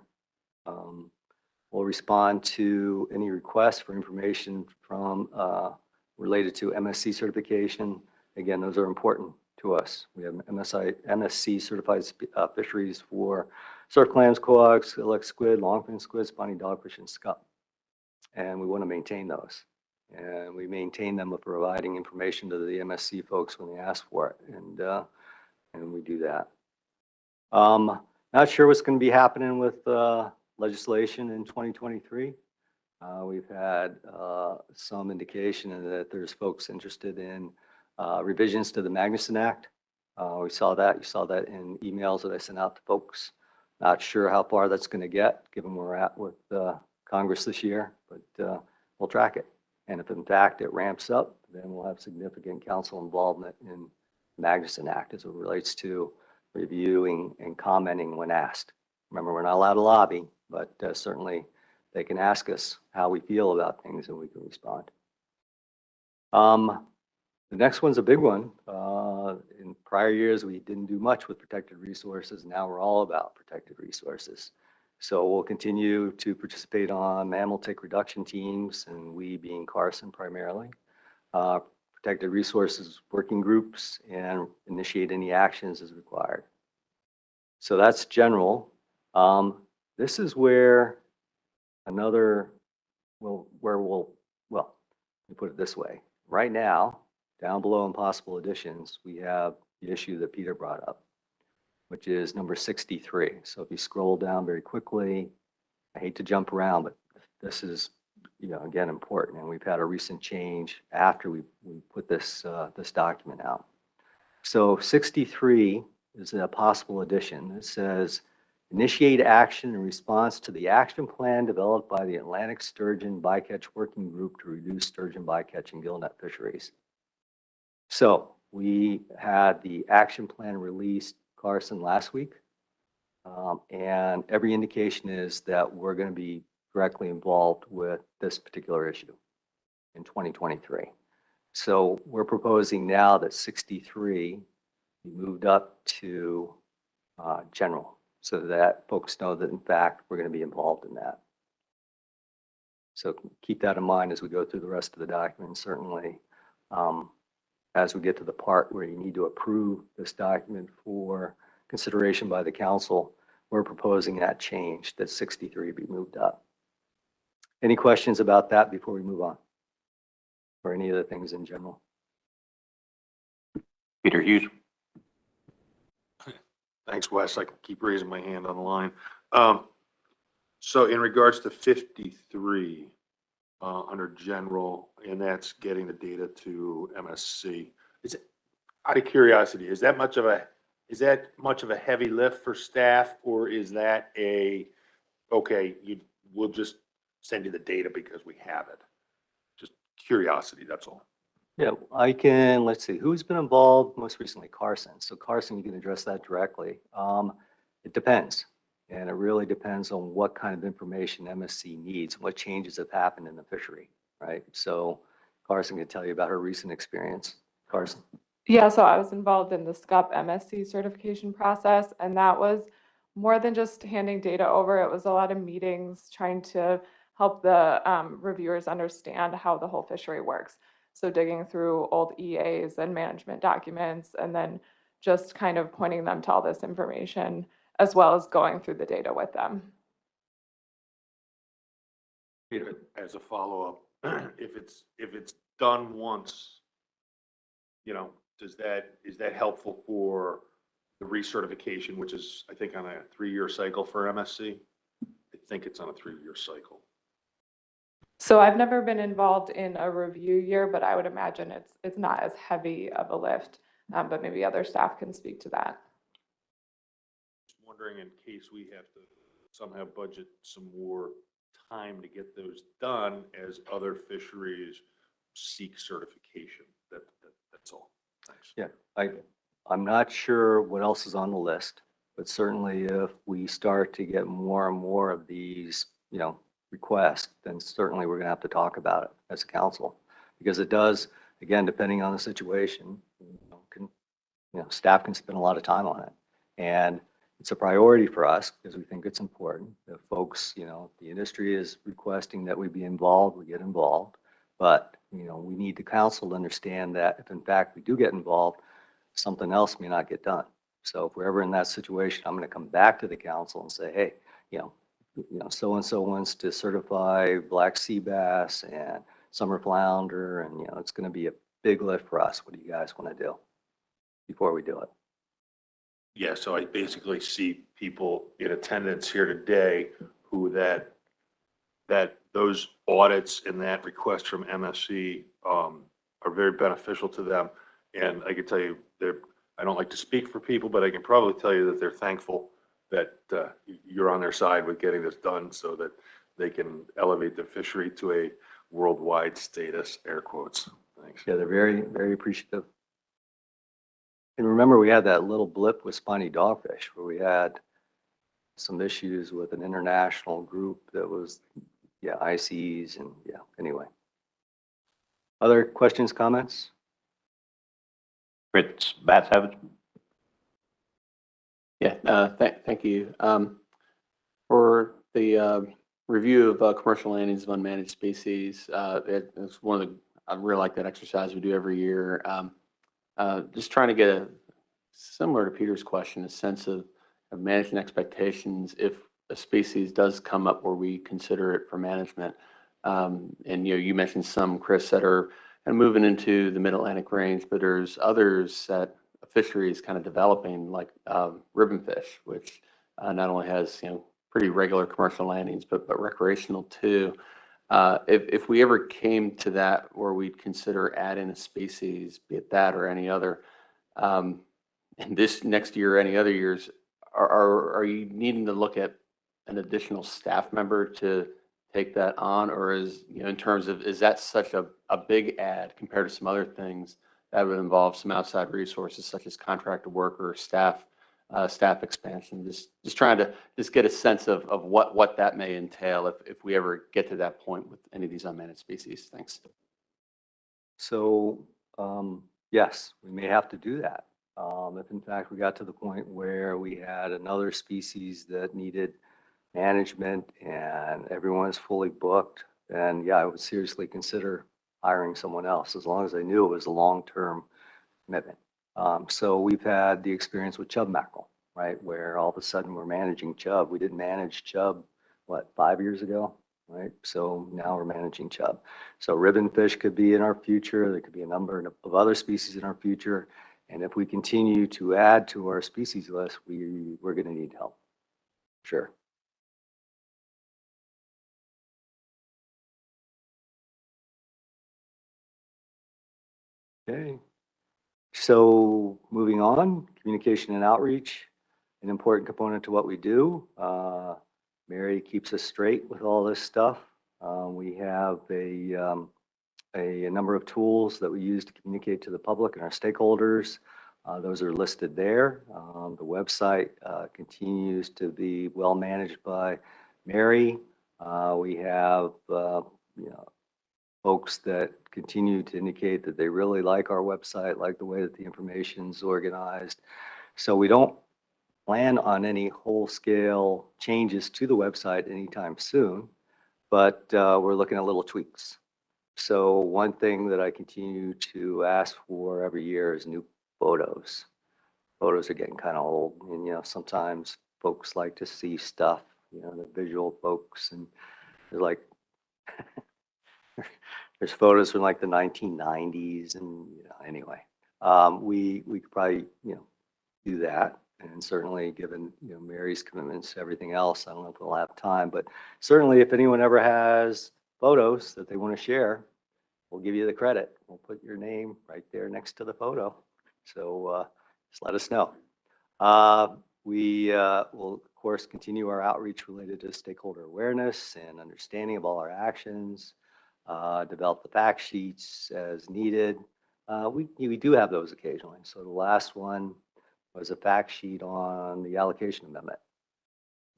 Speaker 5: We'll respond to any requests for information from related to MSC certification. Again, those are important to us. We have MSC certified fisheries for surf clams, coax, ilex squid, longfin squid, spiny dogfish, and scup. And we want to maintain those. And we maintain them by providing information to the MSC folks when they ask for it. And we do that. Not sure what's going to be happening with legislation in 2023. We've had some indication that there's folks interested in revisions to the Magnuson Act. We saw that. You saw that in emails that I sent out to folks. Not sure how far that's going to get, given where we're at with Congress this year, but we'll track it. And if in fact it ramps up, then we'll have significant council involvement in Magnuson Act as it relates to reviewing and commenting when asked. Remember, we're not allowed to lobby, but certainly they can ask us how we feel about things and we can respond. The next one's a big one. In prior years, we didn't do much with protected resources. Now we're all about protected resources. So we'll continue to participate on mammal tick reduction teams, and we being Carson primarily, protected resources working groups, and initiate any actions as required. So that's general. This is where another, well, let me put it this way. Right now, down below in possible additions, we have the issue that Peter brought up, which is number 63. So if you scroll down very quickly, I hate to jump around, but this is, you know, again, important. And we've had a recent change after we put this, this document out. So 63 is a possible addition. It says, initiate action in response to the action plan developed by the Atlantic Sturgeon Bycatch Working Group to reduce sturgeon bycatch and gill net fisheries. So we had the action plan released, Carson, last week. And every indication is that we're going to be directly involved with this particular issue in 2023. So we're proposing now that 63 be moved up to general, so that folks know that in fact we're going to be involved in that. So keep that in mind as we go through the rest of the document. Certainly, as we get to the part where you need to approve this document for consideration by the council, we're proposing that change, that 63 be moved up. Any questions about that before we move on? Or any other things in general?
Speaker 10: Peter Hughes. Thanks, Wes. I can keep raising my hand on the line. So in regards to 53, under general, and that's getting the data to MSC, is it, out of curiosity, is that much of a heavy lift for staff, or is that okay, we'll just send you the data because we have it? Just curiosity, that's all.
Speaker 5: Yeah, let's see, who's been involved most recently? Carson. So Carson, you can address that directly. It depends. And it really depends on what kind of information MSC needs, what changes have happened in the fishery, right? So Carson can tell you about her recent experience. Carson.
Speaker 11: Yeah, so I was involved in the SCUP MSC certification process, and that was more than just handing data over. It was a lot of meetings trying to help the reviewers understand how the whole fishery works. So digging through old EAs and management documents, and then just kind of pointing them to all this information, as well as going through the data with them.
Speaker 10: Peter, as a follow-up, if it's done once, is that helpful for the recertification, which is, I think, on a 3-year cycle for MSC? I think it's on a 3-year cycle.
Speaker 11: So I've never been involved in a review year, but I would imagine it's not as heavy of a lift, but maybe other staff can speak to that.
Speaker 10: Just wondering, in case we have to somehow budget some more time to get those done as other fisheries seek certification. That's all. Thanks.
Speaker 5: Yeah, I'm not sure what else is on the list, but certainly if we start to get more and more of these, requests, then certainly we're going to have to talk about it as a council, because it does, again, depending on the situation, staff can spend a lot of time on it. And it's a priority for us because we think it's important that folks, the industry is requesting that we be involved, we get involved. But, we need the council to understand that if in fact we do get involved, something else may not get done. So if we're ever in that situation, I'm going to come back to the council and say, hey, so-and-so wants to certify black sea bass and summer flounder, and, it's going to be a big lift for us. What do you guys want to do before we do it?
Speaker 10: Yeah, so I basically see people in attendance here today who that those audits and that request from MSC are very beneficial to them. And I can tell you, I don't like to speak for people, but I can probably tell you that they're thankful that you're on their side with getting this done so that they can elevate the fishery to a worldwide status, air quotes. Thanks.
Speaker 5: Yeah, they're very, very appreciative. And remember, we had that little blip with spiny dogfish where we had some issues with an international group that was, ICs and anyway. Other questions, comments?
Speaker 12: Fritz Bathhaven.
Speaker 7: Yeah, thank you. For the review of commercial landings of unmanaged species, it's one of the, I really like that exercise we do every year. Just trying to get similar to Peter's question, a sense of managing expectations if a species does come up where we consider it for management. And you mentioned some, Chris, that are kind of moving into the Mid-Atlantic range, but there's others that fisheries kind of developing, like ribbonfish, which not only has pretty regular commercial landings, but recreational too. If we ever came to that where we'd consider adding a species, be it that or any other, and this next year or any other years, are you needing to look at an additional staff member to take that on, or is in terms of, is that such a big add compared to some other things that would involve some outside resources such as contracted worker, staff expansion? Just trying to get a sense of what that may entail if we ever get to that point with any of these unmanaged species. Thanks.
Speaker 5: So yes, we may have to do that. If in fact we got to the point where we had another species that needed management and everyone's fully booked, then I would seriously consider hiring someone else, as long as I knew it was a long-term commitment. So we've had the experience with chub mackerel, right? Where all of a sudden we're managing chub. We didn't manage chub, 5 years ago, right? So now we're managing chub. So ribbonfish could be in our future. There could be a number of other species in our future. And if we continue to add to our species list, we're going to need help. Sure. Okay. So moving on, communication and outreach, an important component to what we do. Mary keeps us straight with all this stuff. We have a number of tools that we use to communicate to the public and our stakeholders. Those are listed there. The website continues to be well managed by Mary. We have folks that continue to indicate that they really like our website, like the way that the information's organized. So we don't plan on any whole-scale changes to the website anytime soon, but we're looking at little tweaks. So one thing that I continue to ask for every year is new photos. Photos are getting kind of old, and sometimes folks like to see stuff, the visual folks, and they're like, there's photos from like the 1990s, and anyway, we could probably do that, and certainly given Mary's commitments to everything else, I don't know if we'll have time, but certainly if anyone ever has photos that they want to share, we'll give you the credit. We'll put your name right there next to the photo. So just let us know. We will, of course, continue our outreach related to stakeholder awareness and understanding of all our actions, develop the fact sheets as needed. We do have those occasionally. So the last one was a fact sheet on the allocation amendment.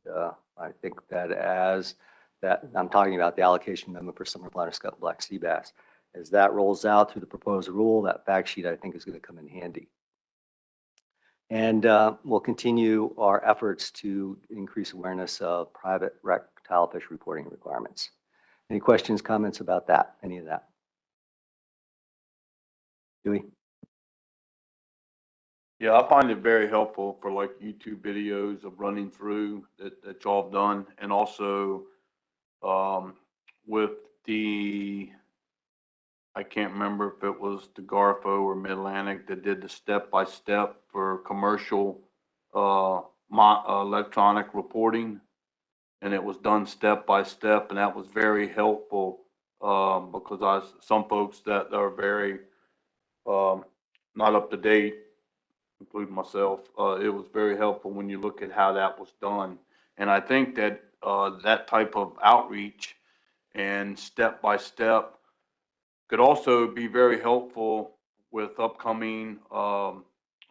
Speaker 5: I think that I'm talking about the allocation amendment for summer flounder, scup, and black sea bass. As that rolls out through the proposed rule, that fact sheet I think is going to come in handy. And we'll continue our efforts to increase awareness of private reptile fish reporting requirements. Any questions, comments about that? Any of that? Dewey?
Speaker 6: Yeah, I find it very helpful for like YouTube videos of running through that y'all have done. And also with I can't remember if it was the Garfo or Mid-Atlantic that did the step-by-step for commercial electronic reporting. And it was done step-by-step, and that was very helpful because some folks that are very not up to date, including myself, it was very helpful when you look at how that was done. And I think that that type of outreach and step-by-step could also be very helpful with upcoming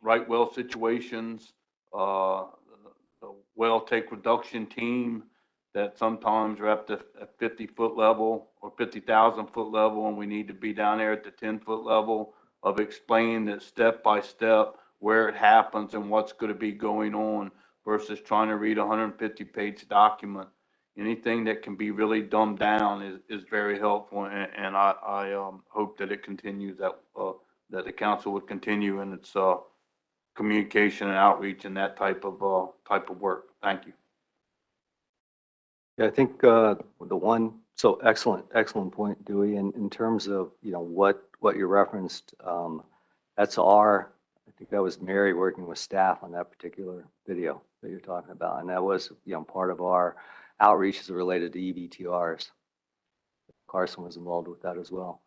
Speaker 6: right whale situations, the whale take reduction team that sometimes are at the 50-foot level or 50,000-foot level, and we need to be down there at the 10-foot level of explaining that step by step where it happens and what's going to be going on versus trying to read a 150-page document. Anything that can be really dumbed down is very helpful, and I hope that it continues, that the council would continue in its communication and outreach and that type of work. Thank you.
Speaker 5: Yeah, I think so excellent point, Dewey. And in terms of what you referenced, I think that was Mary working with staff on that particular video that you're talking about, and that was part of our outreach is related to EBTRs. Carson was involved with that as well.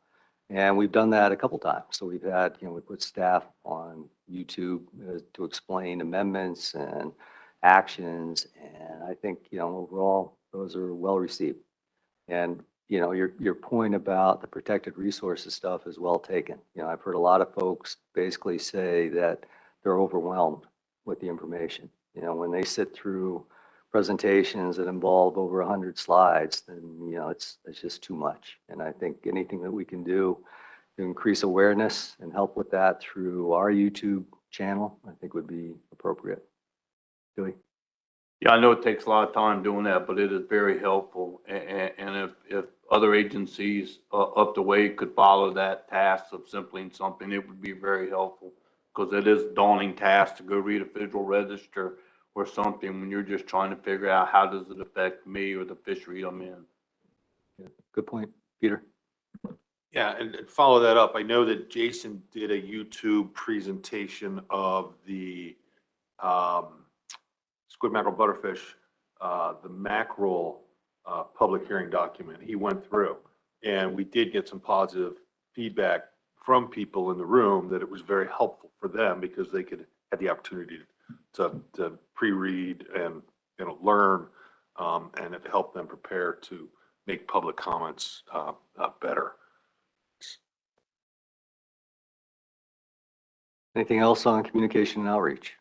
Speaker 5: And we've done that a couple times. So we've had, we put staff on YouTube to explain amendments and actions. And I think, overall, those are well received. And, your point about the protected resources stuff is well taken. I've heard a lot of folks basically say that they're overwhelmed with the information. When they sit through presentations that involve over 100 slides, then it's just too much. And I think anything that we can do to increase awareness and help with that through our YouTube channel, I think would be appropriate. Dewey?
Speaker 6: Yeah, I know it takes a lot of time doing that, but it is very helpful. And if other agencies up the way could follow that task of simply something, it would be very helpful, because it is a daunting task to go read a federal register or something when you're just trying to figure out how does it affect me or the fishery I'm in.
Speaker 5: Yeah, good point. Peter?
Speaker 10: Yeah, and follow that up. I know that Jason did a YouTube presentation of the squid, mackerel, butterfish, the mackerel public hearing document he went through. And we did get some positive feedback from people in the room that it was very helpful for them because they had the opportunity to pre-read and, learn, and it helped them prepare to make public comments better.
Speaker 5: Anything else on communication and outreach?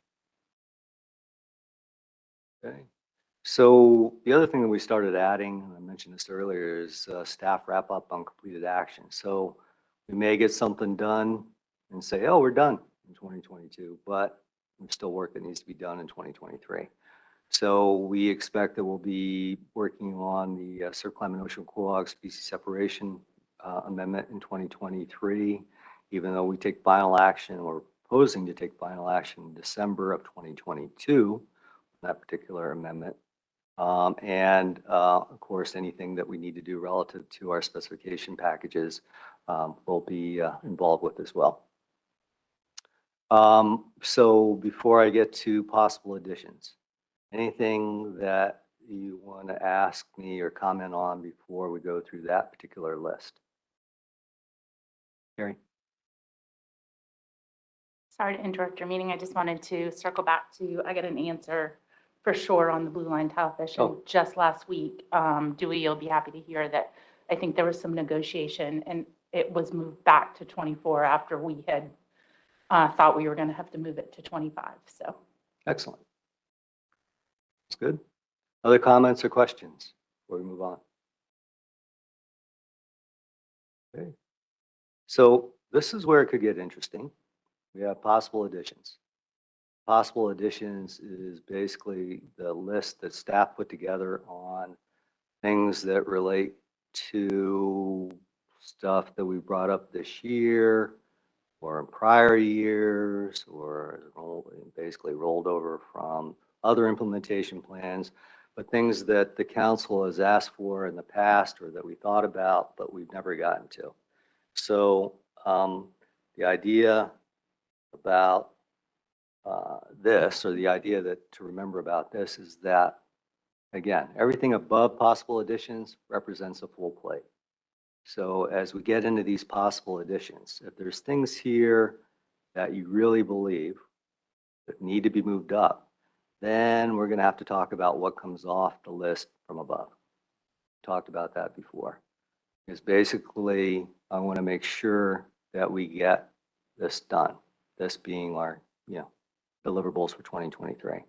Speaker 5: Okay. So the other thing that we started adding, and I mentioned this earlier, is staff wrap up on completed action. So we may get something done and say, oh, we're done in 2022, but there's still work that needs to be done in 2023. So we expect that we'll be working on the Surf Climate and Ocean Coral Species Separation Amendment in 2023, even though we take final action or proposing to take final action in December of 2022, that particular amendment. Of course, anything that we need to do relative to our specification packages will be involved with as well. So before I get to possible additions, anything that you want to ask me or comment on before we go through that particular list? Carrie?
Speaker 12: Sorry to interrupt your meeting. I just wanted to circle back to, I got an answer for sure on the blue line tilefish. And just last week, Dewey, you'll be happy to hear that I think there was some negotiation and it was moved back to 24 after we had thought we were going to have to move it to 25. So
Speaker 5: Excellent. That's good. Other comments or questions before we move on? Okay. So this is where it could get interesting. We have possible additions. Possible additions is basically the list that staff put together on things that relate to stuff that we brought up this year or in prior years or basically rolled over from other implementation plans, but things that the council has asked for in the past or that we thought about, but we've never gotten to. So the idea about this, or the idea that to remember about this, is that, again, everything above possible additions represents a full plate. So as we get into these possible additions, if there's things here that you really believe that need to be moved up, then we're going to have to talk about what comes off the list from above. Talked about that before. Because basically, I want to make sure that we get this done. This being our, deliverables for 2023.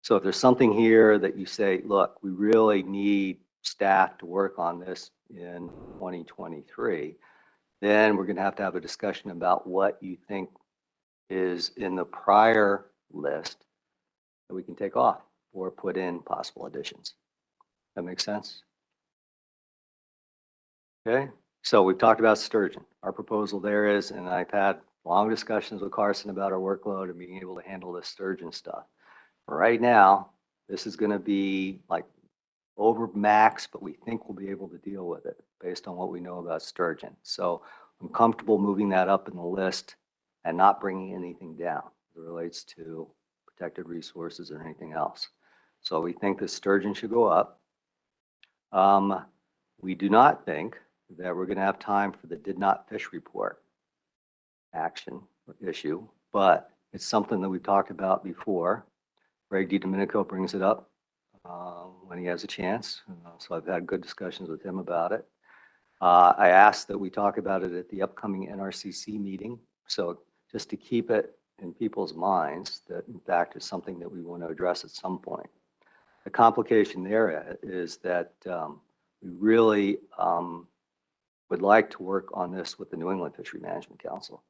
Speaker 5: So if there's something here that you say, look, we really need staff to work on this in 2023, then we're going to have a discussion about what you think is in the prior list that we can take off or put in possible additions. That makes sense? Okay, so we've talked about sturgeon. Our proposal there is, and I've had long discussions with Carson about our workload and being able to handle this sturgeon stuff. Right now, this is going to be like over max, but we think we'll be able to deal with it based on what we know about sturgeon. So I'm comfortable moving that up in the list and not bringing anything down as it relates to protected resources or anything else. So we think that sturgeon should go up. We do not think that we're going to have time for the did not fish report action issue, but it's something that we've talked about before. Greg DiDomenico brings it up when he has a chance. So I've had good discussions with him about it. I asked that we talk about it at the upcoming NRCC meeting. So just to keep it in people's minds that in fact is something that we want to address at some point. The complication there is that we really would like to work on this with the New England Fishery Management Council.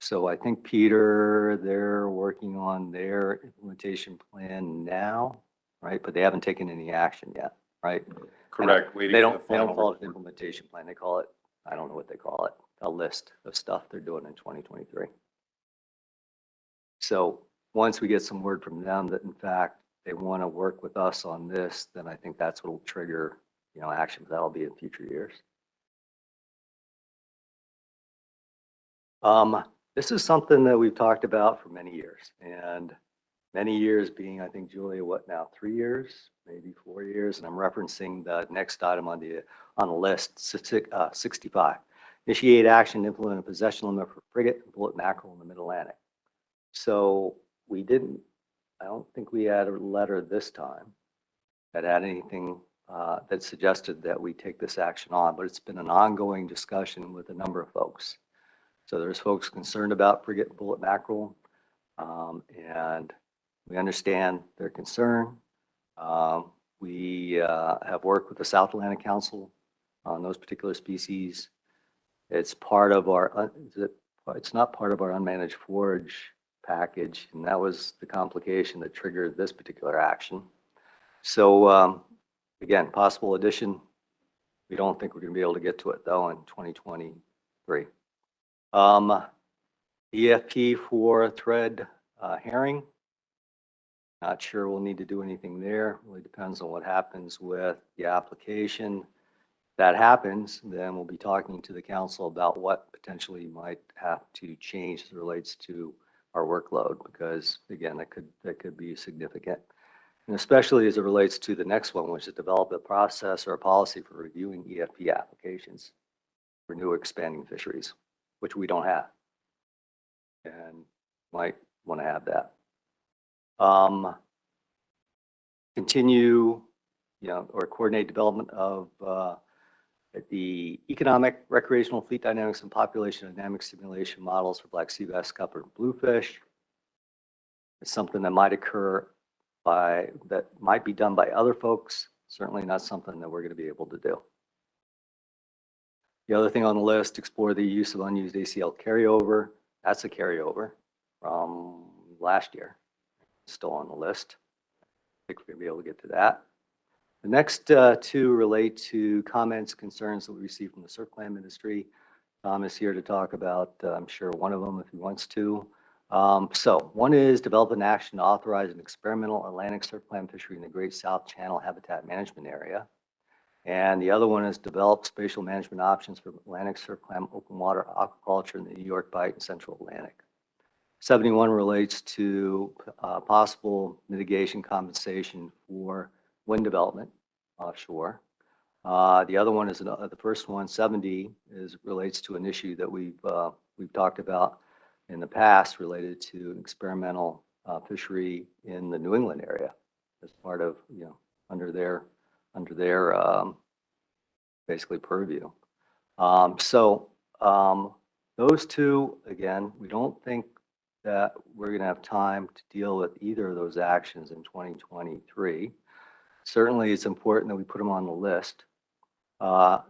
Speaker 5: So I think, Peter, they're working on their implementation plan now, right? But they haven't taken any action yet, right?
Speaker 10: Correct.
Speaker 5: They don't call it an implementation plan. They call it, I don't know what they call it, a list of stuff they're doing in 2023. So once we get some word from them that in fact they want to work with us on this, then I think that's what will trigger, action. That'll be in future years. This is something that we've talked about for many years, and many years being, I think, Julia, what now, 3 years, maybe 4 years, and I'm referencing the next item on the list, 65. initiate action to implement a possession limit for frigate and bullet mackerel in the mid-Atlantic. So we didn't, I don't think we had a letter this time that had anything that suggested that we take this action on, but it's been an ongoing discussion with a number of folks. So there's folks concerned about frigate and bullet mackerel, and we understand their concern. We have worked with the South Atlantic Council on those particular species. It's part of our, it's not part of our unmanaged forage package, and that was the complication that triggered this particular action. So again, possible addition. We don't think we're going to be able to get to it though in 2023. EFP for thread herring. Not sure we'll need to do anything there. Really depends on what happens with the application. If that happens, then we'll be talking to the council about what potentially might have to change as it relates to our workload, because again, that could be significant. And especially as it relates to the next one, which is develop a process or a policy for reviewing EFP applications for new expanding fisheries, which we don't have and might want to have that. Continue, or coordinate development of the economic, recreational, fleet dynamics, and population dynamic simulation models for black sea bass, scup, and bluefish. It's something that might occur that might be done by other folks. Certainly not something that we're going to be able to do. The other thing on the list, explore the use of unused ACL carryover. That's a carryover from last year. Still on the list. I think we're going to be able to get to that. The next two relate to comments, concerns that we received from the surf clam industry. Tom is here to talk about, I'm sure, one of them if he wants to. So one is develop an action to authorize an experimental Atlantic surf clam fishery in the Great South Channel Habitat Management Area. And the other one is develop spatial management options for Atlantic surf clam open water aquaculture in the New York Bight and Central Atlantic. 71 relates to possible mitigation compensation for wind development offshore. The other one is the first one, 70, relates to an issue that we've talked about in the past related to an experimental fishery in the New England area as part of under their basically purview. Those two, again, we don't think that we're going to have time to deal with either of those actions in 2023. Certainly, it's important that we put them on the list.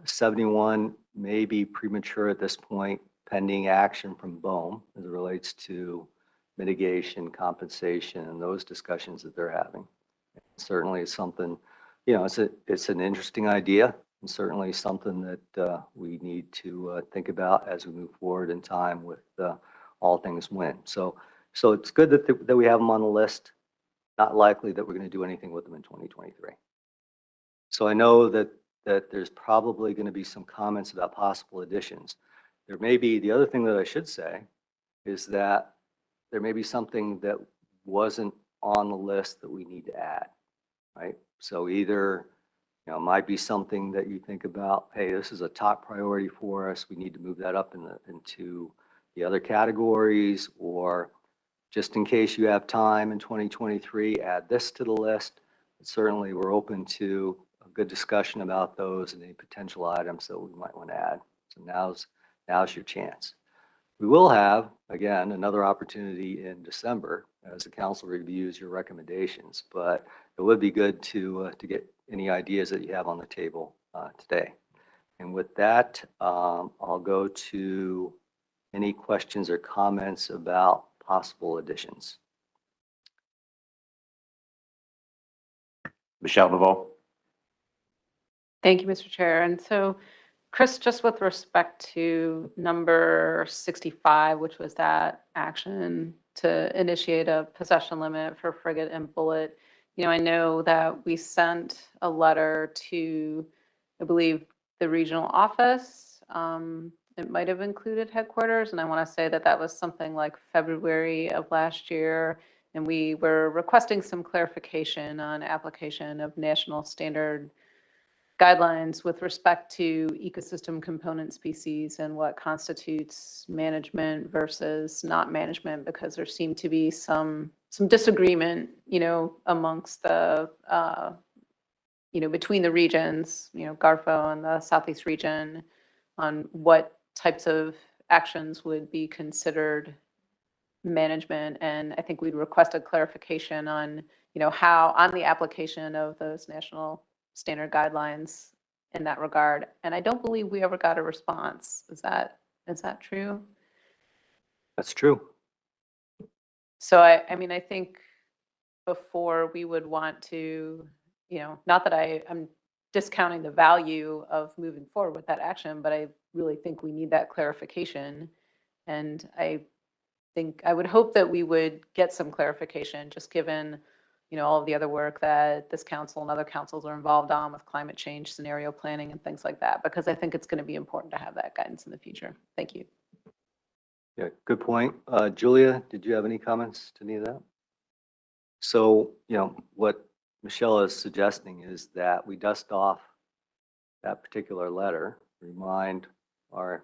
Speaker 5: 71 may be premature at this point, pending action from BOEM as it relates to mitigation, compensation, and those discussions that they're having. Certainly, it's something, it's an interesting idea, and certainly something that we need to think about as we move forward in time with all things wind. So it's good that we have them on the list. Not likely that we're going to do anything with them in 2023. So I know that there's probably going to be some comments about possible additions. There may be, the other thing that I should say is that there may be something that wasn't on the list that we need to add, right? So either, might be something that you think about, hey, this is a top priority for us. We need to move that up into the other categories, or just in case you have time in 2023, add this to the list. But certainly we're open to a good discussion about those and any potential items that we might want to add. So now's your chance. We will have, again, another opportunity in December as the council reviews your recommendations, but it would be good to get any ideas that you have on the table today. And with that, I'll go to any questions or comments about possible additions.
Speaker 4: Michelle DeVoe.
Speaker 9: Thank you, Mr. Chair. And so, Chris, just with respect to number 65, which was that action to initiate a possession limit for frigate and bullet, I know that we sent a letter to, I believe, the regional office. It might have included headquarters, and I want to say that was something like February of last year, and we were requesting some clarification on application of national standard guidelines with respect to ecosystem component species and what constitutes management versus not management, because there seemed to be some disagreement, amongst the, between the regions, Garfo and the Southeast region, on what types of actions would be considered management. And I think we'd requested clarification on, how on the application of those national standard guidelines in that regard. And I don't believe we ever got a response. Is that true?
Speaker 5: That's true.
Speaker 9: So I mean, I think before we would want to, not that I'm discounting the value of moving forward with that action, but I really think we need that clarification. And I would hope that we would get some clarification, just given, all of the other work that this council and other councils are involved on with climate change, scenario planning, and things like that, because I think it's going to be important to have that guidance in the future. Thank you.
Speaker 5: Yeah, good point. Julia, did you have any comments to any of that? So, what Michelle is suggesting is that we dust off that particular letter, remind our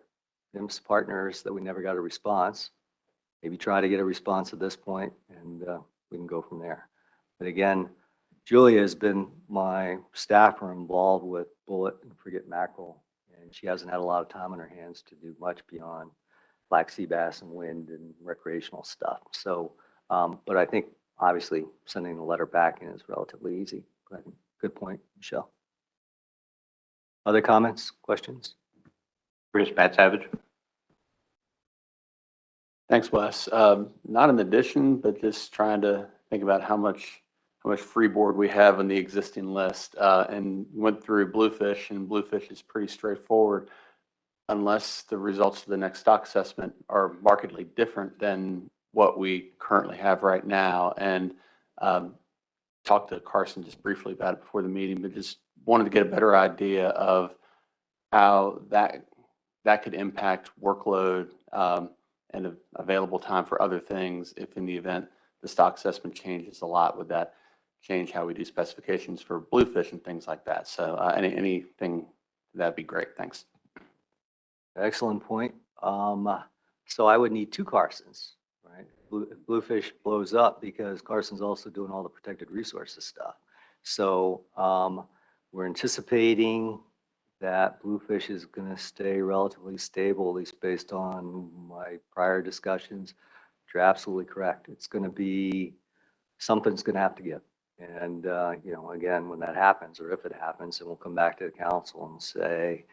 Speaker 5: NIMS partners that we never got a response, maybe try to get a response at this point, and we can go from there. But again, Julia has been my staffer involved with bullet and frigate mackerel, and she hasn't had a lot of time on her hands to do much beyond black sea bass and wind and recreational stuff. So, but I think obviously sending the letter back in is relatively easy. But good point, Michelle. Other comments, questions?
Speaker 4: Chris, Pat Savage.
Speaker 7: Thanks, Wes. Not an addition, but just trying to think about how much freeboard we have on the existing list, and went through bluefish, and bluefish is pretty straightforward unless the results of the next stock assessment are markedly different than what we currently have right now. And talked to Carson just briefly about it before the meeting, but just wanted to get a better idea of how that could impact workload and available time for other things. If in the event the stock assessment changes a lot, would that change how we do specifications for bluefish and things like that? So anything, that'd be great. Thanks.
Speaker 5: Excellent point. So I would need two Carsons, right? If bluefish blows up, because Carson's also doing all the protected resources stuff. So we're anticipating that bluefish is going to stay relatively stable, at least based on my prior discussions. You're absolutely correct. It's going to be, something's going to have to give. And, again, when that happens, or if it happens, then we'll come back to the council and say,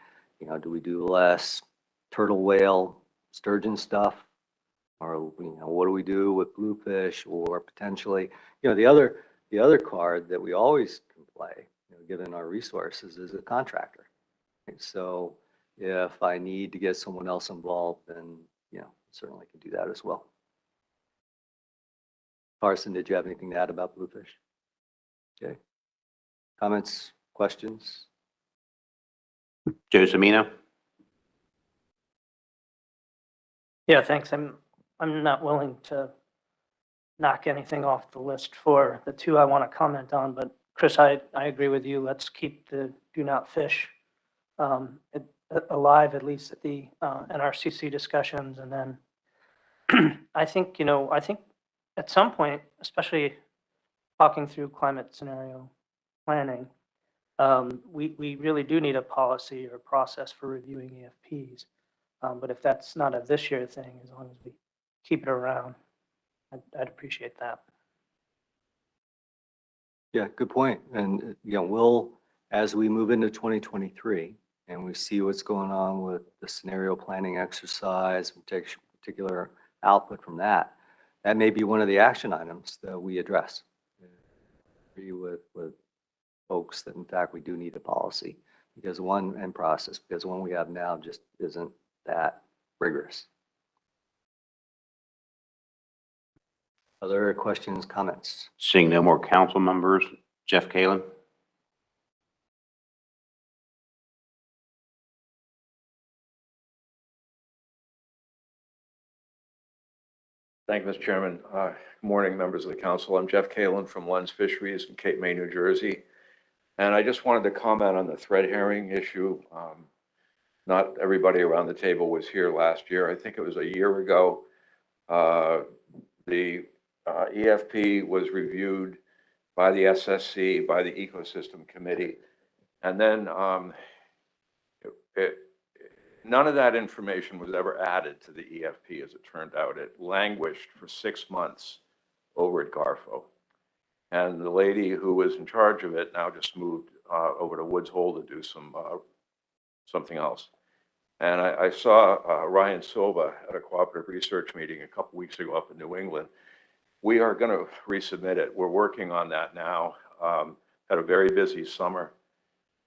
Speaker 5: do we do less turtle, whale, sturgeon stuff? Or, what do we do with bluefish? Or potentially, the other card that we always can play, given our resources, is a contractor. Right? So if I need to get someone else involved, then, certainly can do that as well. Carson, did you have anything to add about bluefish? Okay. Comments, questions?
Speaker 4: Joe Semino.
Speaker 8: Yeah, thanks. I'm not willing to knock anything off the list for the two I want to comment on, but Chris, I agree with you. Let's keep the do not fish alive, at least at the NRCC discussions. And then I think at some point, especially talking through climate scenario planning, we really do need a policy or process for reviewing EFPs. But if that's not a this year thing, as long as we keep it around, I'd appreciate that.
Speaker 5: Yeah, good point. And, we'll, as we move into 2023 and we see what's going on with the scenario planning exercise, and take particular output from that, that may be one of the action items that we address. I agree with folks that in fact we do need a policy, because and process, because one we have now just isn't that rigorous. Other questions, comments?
Speaker 4: Seeing no more council members, Jeff Kalen.
Speaker 13: Thank you, Mr. Chairman. Good morning, members of the council. I'm Jeff Kalen from Lund's Fisheries in Cape May, New Jersey. And I just wanted to comment on the thread herring issue. Not everybody around the table was here last year. I think it was a year ago. The EFP was reviewed by the SSC, by the Ecosystem Committee. And then none of that information was ever added to the EFP, as it turned out. It languished for 6 months over at Garfo. And the lady who was in charge of it now just moved over to Woods Hole to do something else. And I saw Ryan Silva at a cooperative research meeting a couple weeks ago up in New England. We are going to resubmit it. We're working on that now. Had a very busy summer,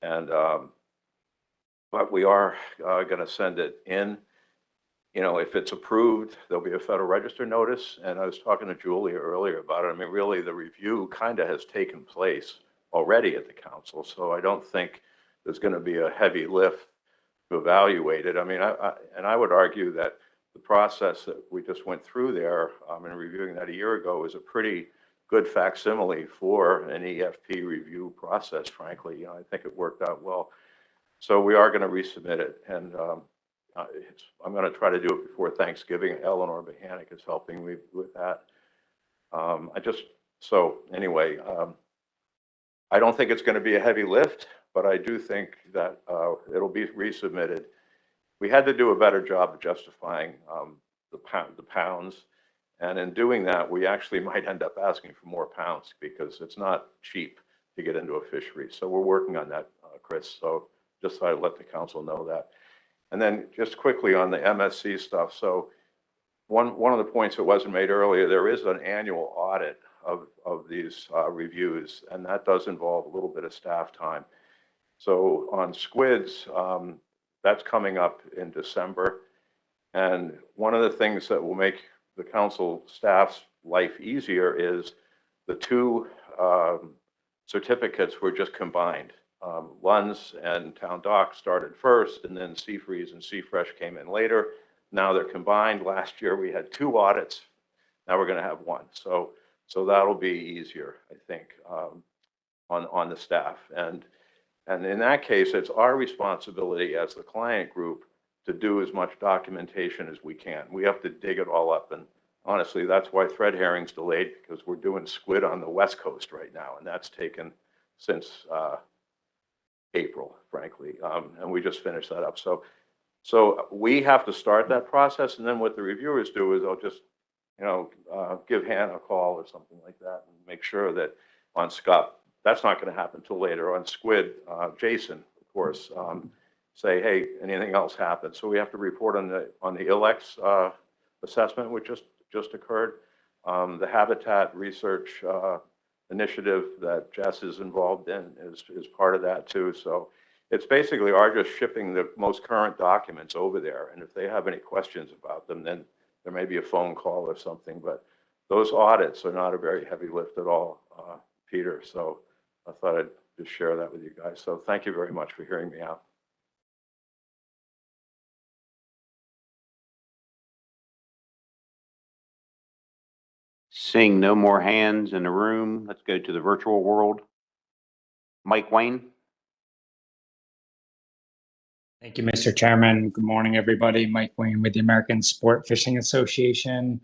Speaker 13: and but we are going to send it in. You know, if it's approved, there'll be a Federal Register notice. And I was talking to Julia earlier about it. I mean, really, the review kind of has taken place already at the council, so I don't think there's going to be a heavy lift to evaluate it. I mean, I would argue that the process that we just went through there in reviewing that a year ago is a pretty good facsimile for an EFP review process, frankly. You know, I think it worked out well. So we are going to resubmit it, and I'm going to try to do it before Thanksgiving. Eleanor Bohannick is helping me with that. Anyway, I don't think it's going to be a heavy lift, but I do think that it'll be resubmitted. We had to do a better job of justifying the pounds. And in doing that, we actually might end up asking for more pounds because it's not cheap to get into a fishery. So we're working on that, Chris. So just so I let the council know that. And then just quickly on the MSC stuff. So one of the points that wasn't made earlier, there is an annual audit of these reviews, and that does involve a little bit of staff time. So on squids, that's coming up in December. And one of the things that will make the council staff's life easier is the two certificates were just combined. Lunds and Town Dock started first, and then Seafreeze and Seafresh came in later. Now they're combined. Last year we had 2 audits. Now we're going to have 1. So that'll be easier, I think, on the staff. And in that case, it's our responsibility as the client group to do as much documentation as we can. We have to dig it all up. And honestly, that's why thread herring's delayed, because we're doing squid on the West Coast right now. And that's taken since April, frankly. And we just finished that up. So we have to start that process. And then what the reviewers do is they'll just, give Hannah a call or something like that and make sure that on scup, that's not going to happen until later. On squid, Jason, of course, say, hey, anything else happened? So we have to report on the ILEX assessment, which just occurred. The habitat research initiative that Jess is involved in is part of that too. So it's basically our just shipping the most current documents over there. And if they have any questions about them, then there may be a phone call or something. But those audits are not a very heavy lift at all, Peter. So I thought I'd just share that with you guys. So thank you very much for hearing me out.
Speaker 4: Seeing no more hands in the room, let's go to the virtual world. Mike Wayne.
Speaker 14: Thank you, Mr. Chairman. Good morning, everybody. Mike Wayne with the American Sport Fishing Association.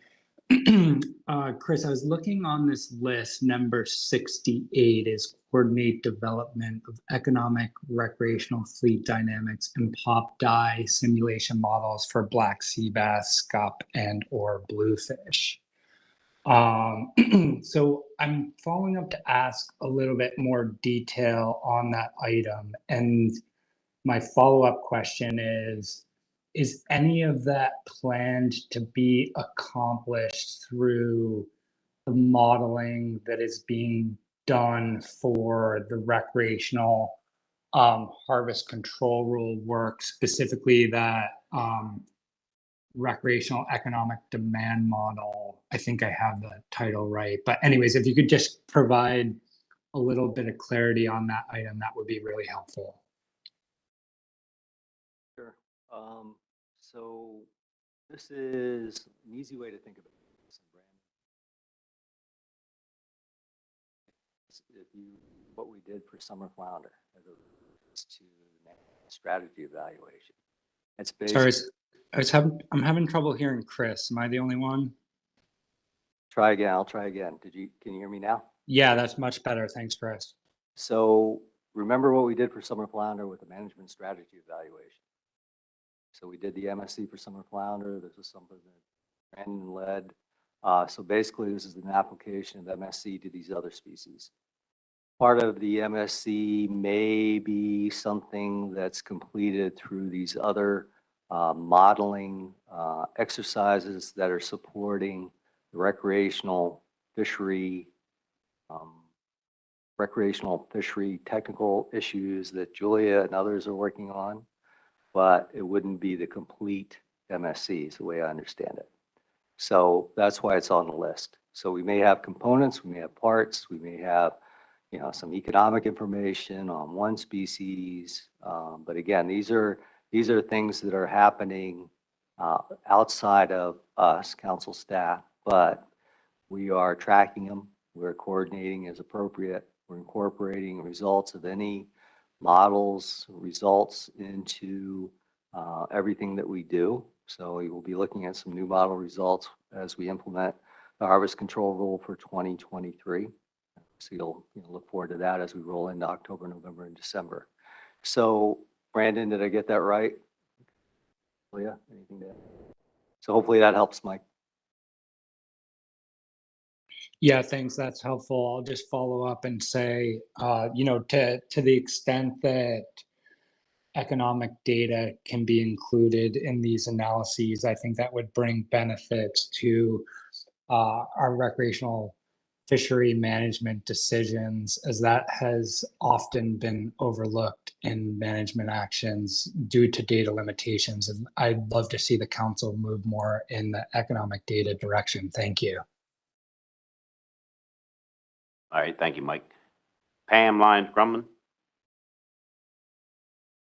Speaker 14: Chris, I was looking on this list. Number 68 is coordinate development of economic recreational fleet dynamics and pop-die simulation models for black sea bass, scup, and or bluefish. So I'm following up to ask a little bit more detail on that item. And my follow-up question is any of that planned to be accomplished through the modeling that is being done for the recreational harvest control rule work, specifically that recreational economic demand model? I think I have the title right. But anyways, if you could just provide a little bit of clarity on that item, that would be really helpful.
Speaker 5: Sure. So this is an easy way to think about it. What we did for summer flounder as it relates to strategy evaluation. It's
Speaker 14: Sorry,
Speaker 5: basically,
Speaker 14: I'm having trouble hearing Chris. Am I the only one?
Speaker 5: try again, I'll try again. Can you hear me now?
Speaker 14: Yeah, that's much better. Thanks, Chris.
Speaker 5: So remember what we did for summer flounder with the management strategy evaluation. So we did the MSC for summer flounder. This was something that Brandon led. So basically this is an application of MSC to these other species. Part of the MSC may be something that's completed through these other modeling exercises that are supporting the recreational fishery technical issues that Julia and others are working on, but it wouldn't be the complete MSC is the way I understand it. So that's why it's on the list. So we may have components, we may have parts, we may have, you know, some economic information on one species. But again, these are things that are happening outside of us, council staff, but we are tracking them. We're coordinating as appropriate. We're incorporating results of any models, results into everything that we do. So we will be looking at some new model results as we implement the harvest control rule for 2023. So you'll look forward to that as we roll into October, November, and December. So Brandon, did I get that right? Leah, anything to add? So hopefully that helps, Mike.
Speaker 14: Yeah, thanks. That's helpful. I'll just follow up and say, you know, to the extent that economic data can be included in these analyses, I think that would bring benefits to our recreational fishery management decisions, as that has often been overlooked in management actions due to data limitations. And I'd love to see the council move more in the economic data direction. Thank you.
Speaker 15: All right, thank you, Mike. Pam Lyons Grumman.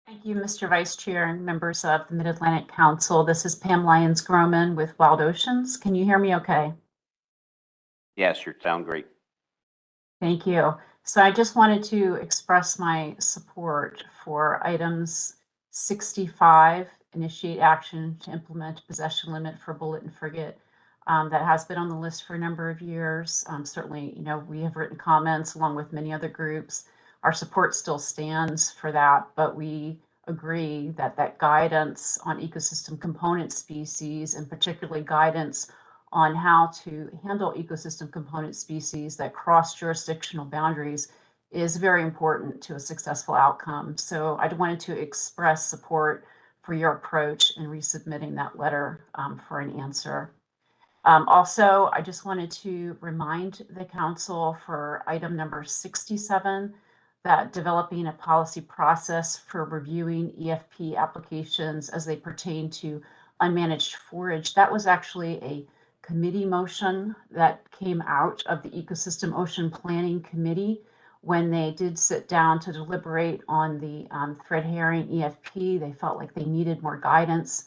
Speaker 16: Thank you, Mr. Vice Chair and members of the Mid-Atlantic Council. This is Pam Lyons Groman with Wild Oceans. Can you hear me okay?
Speaker 15: Yes, you sound great.
Speaker 16: Thank you. So I just wanted to express my support for items 65, initiate action to implement possession limit for bullet and frigate. That has been on the list for a number of years. Certainly, you know, we have written comments along with many other groups. Our support still stands for that, but we agree that that guidance on ecosystem component species, and particularly guidance on how to handle ecosystem component species that cross jurisdictional boundaries, is very important to a successful outcome. So I wanted to express support for your approach in resubmitting that letter for an answer. Also, I just wanted to remind the council for item number 67 that developing a policy process for reviewing EFP applications as they pertain to unmanaged forage, that was actually a committee motion that came out of the Ecosystem Ocean Planning Committee when they did sit down to deliberate on the thread herring EFP. They felt like they needed more guidance.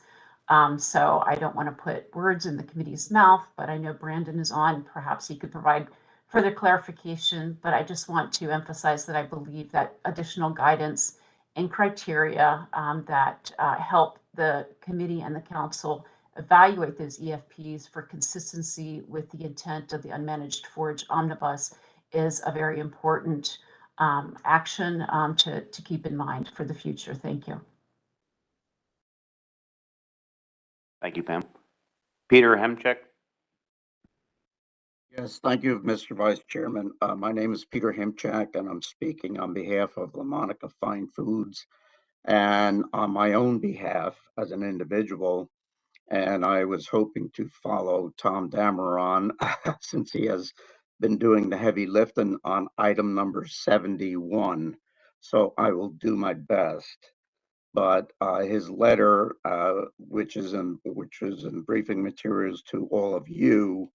Speaker 16: So I don't want to put words in the committee's mouth, but I know Brandon is on. Perhaps he could provide further clarification, but I just want to emphasize that I believe that additional guidance and criteria that help the committee and the council evaluate those EFPs for consistency with the intent of the Unmanaged Forage Omnibus is a very important action to keep in mind for the future. Thank you.
Speaker 15: Thank you, Pam. Peter Hemcheck.
Speaker 17: Yes, thank you, Mr. Vice Chairman. My name is Peter Himchak, and I'm speaking on behalf of LaMonica Fine Foods and on my own behalf as an individual. And I was hoping to follow Tom Dameron since he has been doing the heavy lifting on item number 71. So I will do my best. But his letter, which is in briefing materials to all of you,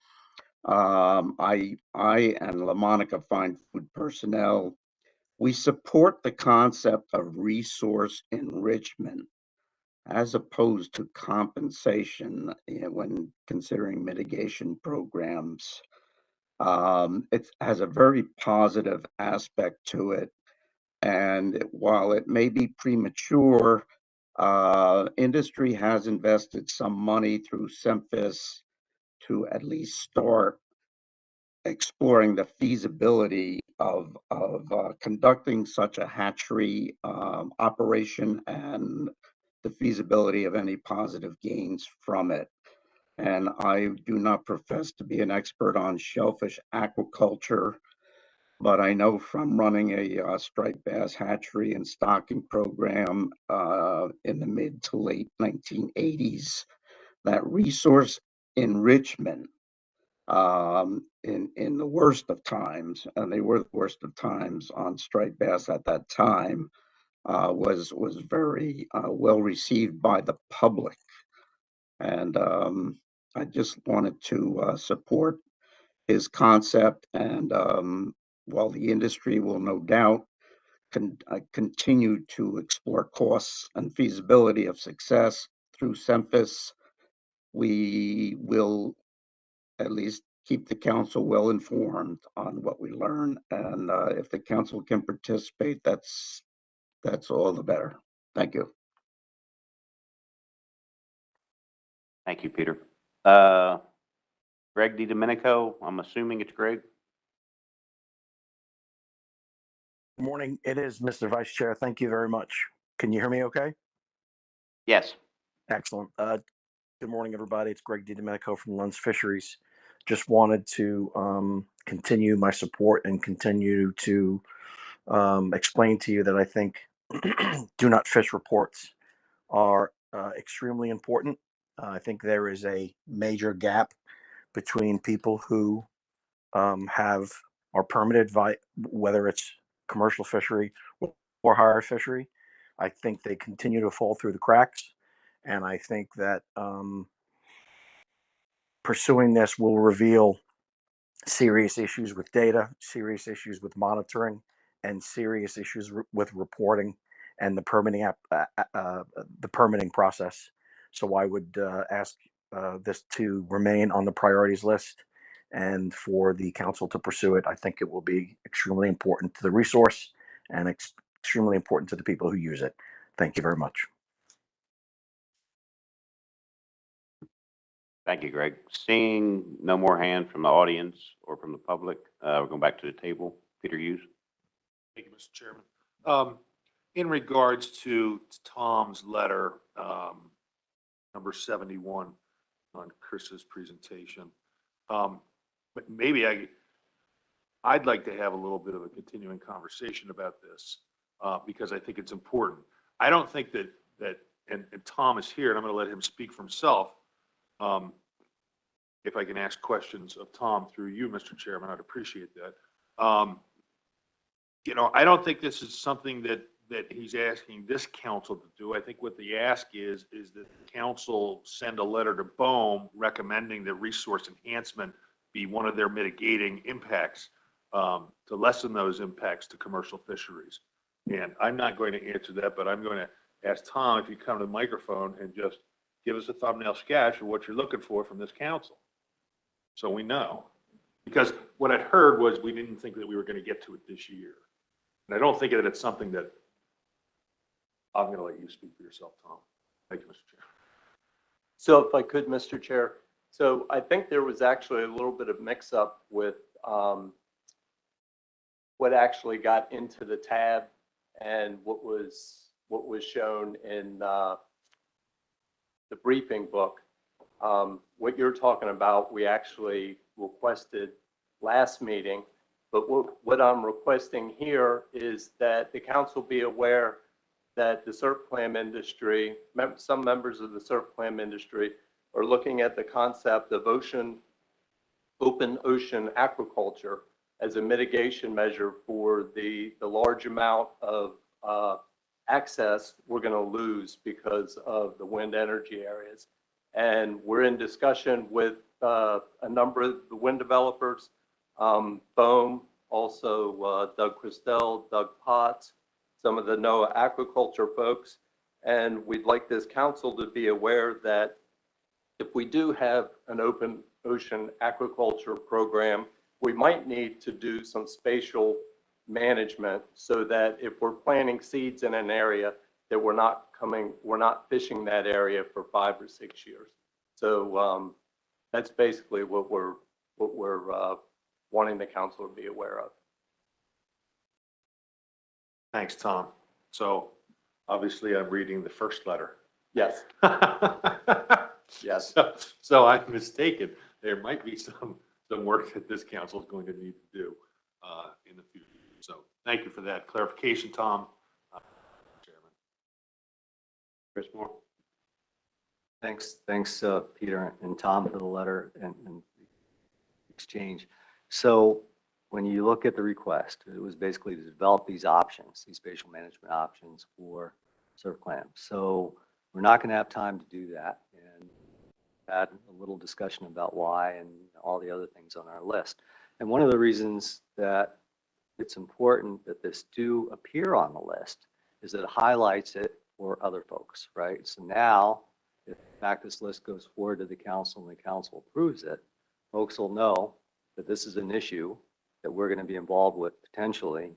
Speaker 17: I and LaMonica Fine Food personnel, we support the concept of resource enrichment as opposed to compensation when considering mitigation programs. It has a very positive aspect to it And while it may be premature, industry has invested some money through SEMFIS to at least start exploring the feasibility of conducting such a hatchery operation and the feasibility of any positive gains from it. And I do not profess to be an expert on shellfish aquaculture, but I know from running a striped bass hatchery and stocking program in the mid to late 1980s that resource enrichment in the worst of times, and they were the worst of times on striped bass at that time, was very well received by the public. And I just wanted to support his concept. And while the industry will no doubt continue to explore costs and feasibility of success through SEMFIS, we will at least keep the council well informed on what we learn. And if the council can participate, that's all the better. Thank you.
Speaker 15: Thank you, Peter. Greg DiDomenico, I'm assuming it's Greg.
Speaker 18: Good morning. It is Mr. Vice Chair. Thank you very much. Can you hear me okay?
Speaker 15: Yes.
Speaker 18: Excellent. Good morning, everybody. It's Greg DiDomenico from Lund's Fisheries. Just wanted to continue my support and continue to explain to you that I think do not fish reports are extremely important. I think there is a major gap between people who are permitted whether it's commercial fishery or higher fishery. I think they continue to fall through the cracks, and I think that pursuing this will reveal serious issues with data, serious issues with monitoring, and serious issues with reporting and the permitting process. So I would ask this to remain on the priorities list and for the council to pursue it. I think it will be extremely important to the resource and extremely important to the people who use it. Thank you very much.
Speaker 15: Thank you, Greg. Seeing no more hand from the audience or from the public, we're going back to the table. Peter Hughes.
Speaker 10: Thank you, Mr. Chairman. In regards to Tom's letter, number 71 on Chris's presentation, but maybe I'd like to have a little bit of a continuing conversation about this because I think it's important. I don't think that and Tom is here, and I'm going to let him speak for himself. If I can ask questions of Tom through you, Mr. Chairman, I'd appreciate that. I don't think this is something that he's asking this council to do. I think what the ask is that the council send a letter to BOEM recommending that resource enhancement be one of their mitigating impacts to lessen those impacts to commercial fisheries. And I'm not going to answer that, but I'm going to ask Tom if you come to the microphone and just give us a thumbnail sketch of what you're looking for from this council, so we know. Because what I'd heard was we didn't think that we were going to get to it this year. And I don't think that it's something that I'm going to let you speak for yourself, Tom. Thank you, Mr. Chair.
Speaker 19: So if I could, Mr. Chair. So I think there was actually a little bit of mix up with what actually got into the tab and what was shown in the briefing book. What you're talking about, we actually requested last meeting, but what I'm requesting here is that the council be aware that the surf clam industry, some members of the surf clam industry are looking at the concept of open ocean aquaculture as a mitigation measure for the large amount of access we're going to lose because of the wind energy areas. And we're in discussion with a number of the wind developers, BOEM, also Doug Christel, Doug Potts, some of the NOAA aquaculture folks. And we'd like this council to be aware that if we do have an open ocean aquaculture program, we might need to do some spatial management so that if we're planting seeds in an area, that we're not fishing that area for 5 or 6 years. So that's basically what we're wanting the council to be aware of.
Speaker 10: Thanks, Tom. So obviously I'm reading the first letter.
Speaker 19: Yes. Yes.
Speaker 10: So I'm mistaken. There might be some work that this council is going to need to do in the future. So thank you for that clarification, Tom. Chairman. Chris Moore.
Speaker 5: Thanks, Peter and Tom for the letter and exchange. So when you look at the request, it was basically to develop these options, these spatial management options for surf clams. So we're not going to have time to do that, and had a little discussion about why and all the other things on our list. And one of the reasons that it's important that this do appear on the list is that it highlights it for other folks, right? So now, if in fact this list goes forward to the council and the council approves it, folks will know that this is an issue that we're going to be involved with potentially.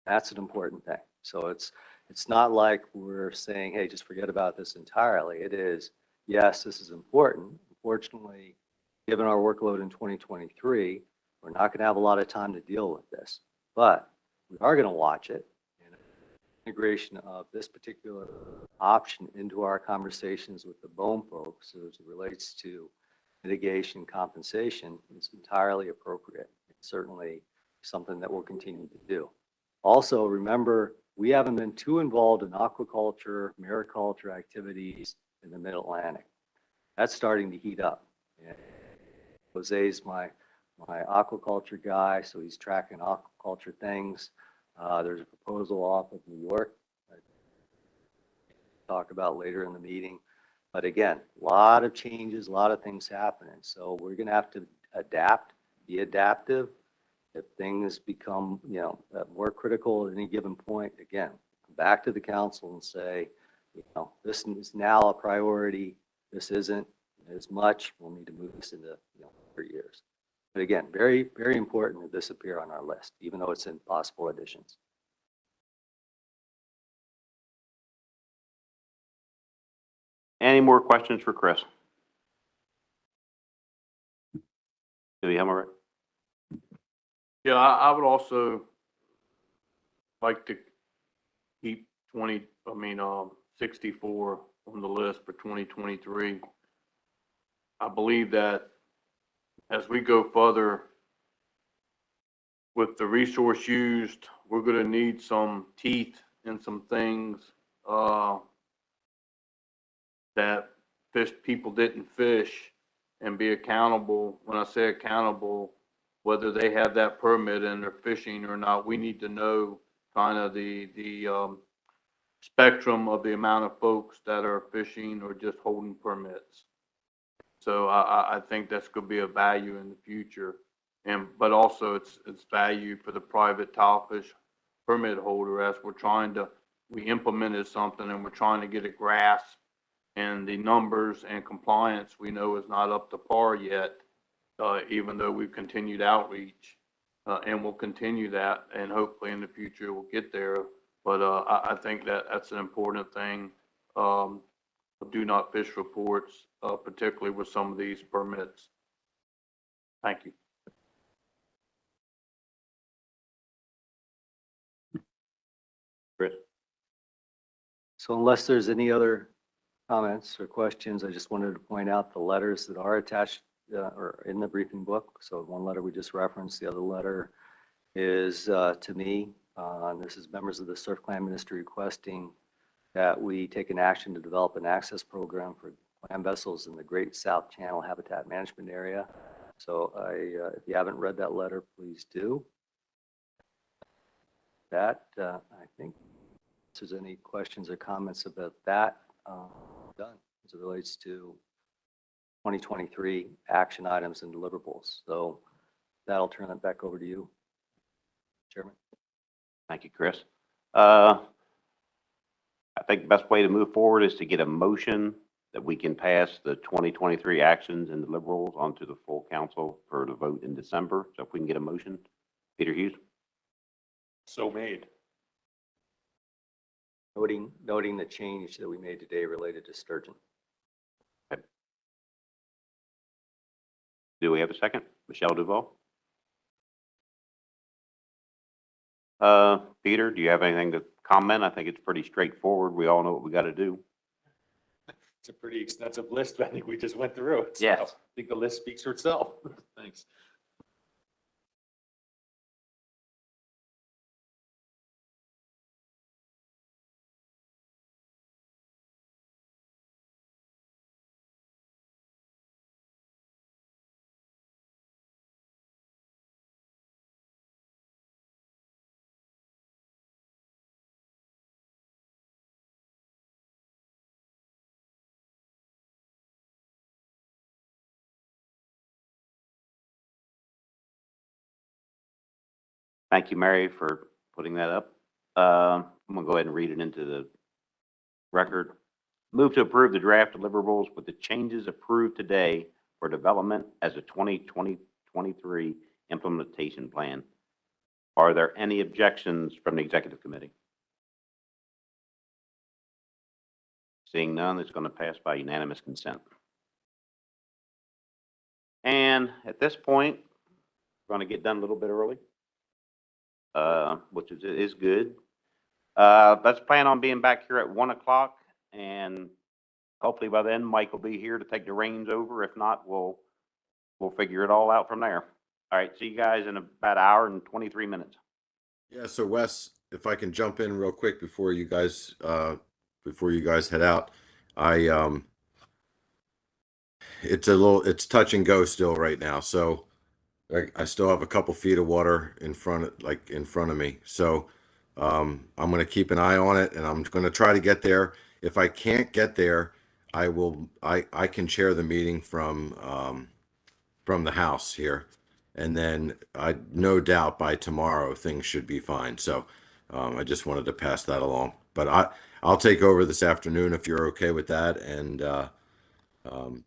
Speaker 5: That's an important thing. So it's not like we're saying, hey, just forget about this entirely. It is, yes, this is important. Unfortunately, given our workload in 2023, we're not going to have a lot of time to deal with this, but we are going to watch it. And integration of this particular option into our conversations with the BOEM folks as it relates to mitigation compensation is entirely appropriate. It's certainly something that we'll continue to do. Also, remember, we haven't been too involved in aquaculture, mariculture activities in the Mid-Atlantic. That's starting to heat up. And Jose's my aquaculture guy, so he's tracking aquaculture things. There's a proposal off of New York I'll talk about later in the meeting. But again, a lot of changes, a lot of things happening. So we're going to have to adapt, be adaptive. If things become, more critical at any given point, again, come back to the council and say, this is now a priority. This isn't as much. We'll need to move this into, 3 years. But again, very, very important that this appear on our list, even though it's in possible additions.
Speaker 15: Any more questions for Chris? Do we have more?
Speaker 6: Yeah, I would also like to keep 64 on the list for 2023. I believe that as we go further with the resource used, we're going to need some teeth in some things that people didn't fish, and be accountable. When I say accountable, whether they have that permit and they're fishing or not, we need to know kind of the spectrum of the amount of folks that are fishing or just holding permits. So I think that's going to be a value in the future, but also it's value for the private tile fish permit holder as we implemented something and we're trying to get a grasp, and the numbers and compliance we know is not up to par yet, even though we've continued outreach, and we'll continue that, and hopefully in the future we'll get there. But I think that's an important thing. Do not fish reports, particularly with some of these permits. Thank you.
Speaker 15: Chris?
Speaker 5: So unless there's any other comments or questions, I just wanted to point out the letters that are attached or in the briefing book. So one letter we just referenced, the other letter is to me. This is members of the Surf Clam Ministry requesting that we take an action to develop an access program for clam vessels in the Great South Channel Habitat Management Area. So if you haven't read that letter, please do. That, I think, if there's any questions or comments about that, done as it relates to 2023 action items and deliverables. So that'll turn it back over to you, Chairman.
Speaker 15: Thank you, Chris. I think the best way to move forward is to get a motion that we can pass the 2023 actions and deliverables onto the full council for the vote in December. So if we can get a motion, Peter Hughes.
Speaker 10: So made.
Speaker 5: Noting the change that we made today related to Sturgeon.
Speaker 15: Do we have a second? Michelle Duval? Peter, do you have anything to comment? I think it's pretty straightforward. We all know what we got to do.
Speaker 2: It's a pretty extensive list. I think we just went through it.
Speaker 15: Yes.
Speaker 2: I think the list speaks for itself. Thanks.
Speaker 15: Thank you, Mary, for putting that up. I'm gonna go ahead and read it into the record. Move to approve the draft deliverables with the changes approved today for development as a 2023 implementation plan. Are there any objections from the executive committee? Seeing none, it's going to pass by unanimous consent. And at this point, we're going to get done a little bit early, which is good. Let's plan on being back here at 1 o'clock, and hopefully by then Mike will be here to take the reins over. If not, we'll figure it all out from there. All right, see you guys in about an hour and 23 minutes.
Speaker 3: Yeah, so Wes, if I can jump in real quick before you guys head out. It's touch and go still right now. So I still have a couple feet of water in front of me. So I'm going to keep an eye on it, and I'm going to try to get there. If I can't get there, I can chair the meeting from the house here. And then no doubt by tomorrow things should be fine. So I just wanted to pass that along. But I'll take over this afternoon if you're okay with that. And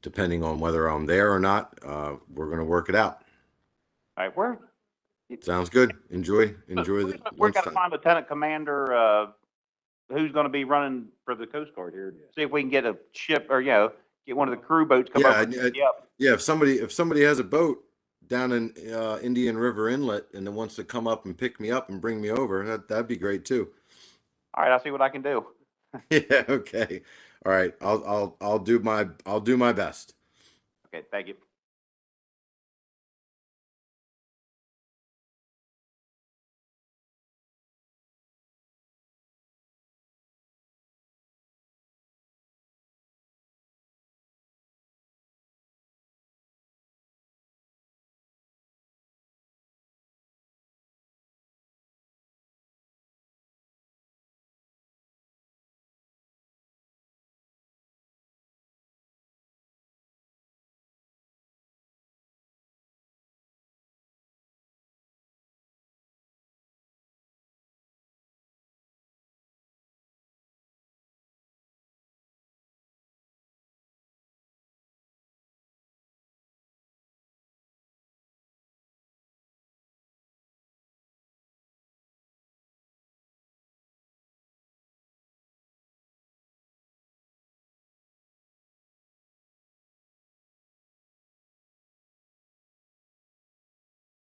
Speaker 3: depending on whether I'm there or not, we're going to work it out.
Speaker 15: All right,
Speaker 3: Sounds good. Enjoy the
Speaker 15: we're going to
Speaker 3: lunchtime.
Speaker 15: find Lieutenant Commander who's going to be running for the Coast Guard here. See if we can get a ship or get one of the crew boats come over.
Speaker 3: Yeah. If somebody has a boat down in Indian River Inlet and then wants to come up and pick me up and bring me over, that'd be great too.
Speaker 15: All right, I'll see what I can do.
Speaker 3: Yeah. Okay. All right. I'll do my best.
Speaker 15: Okay. Thank you.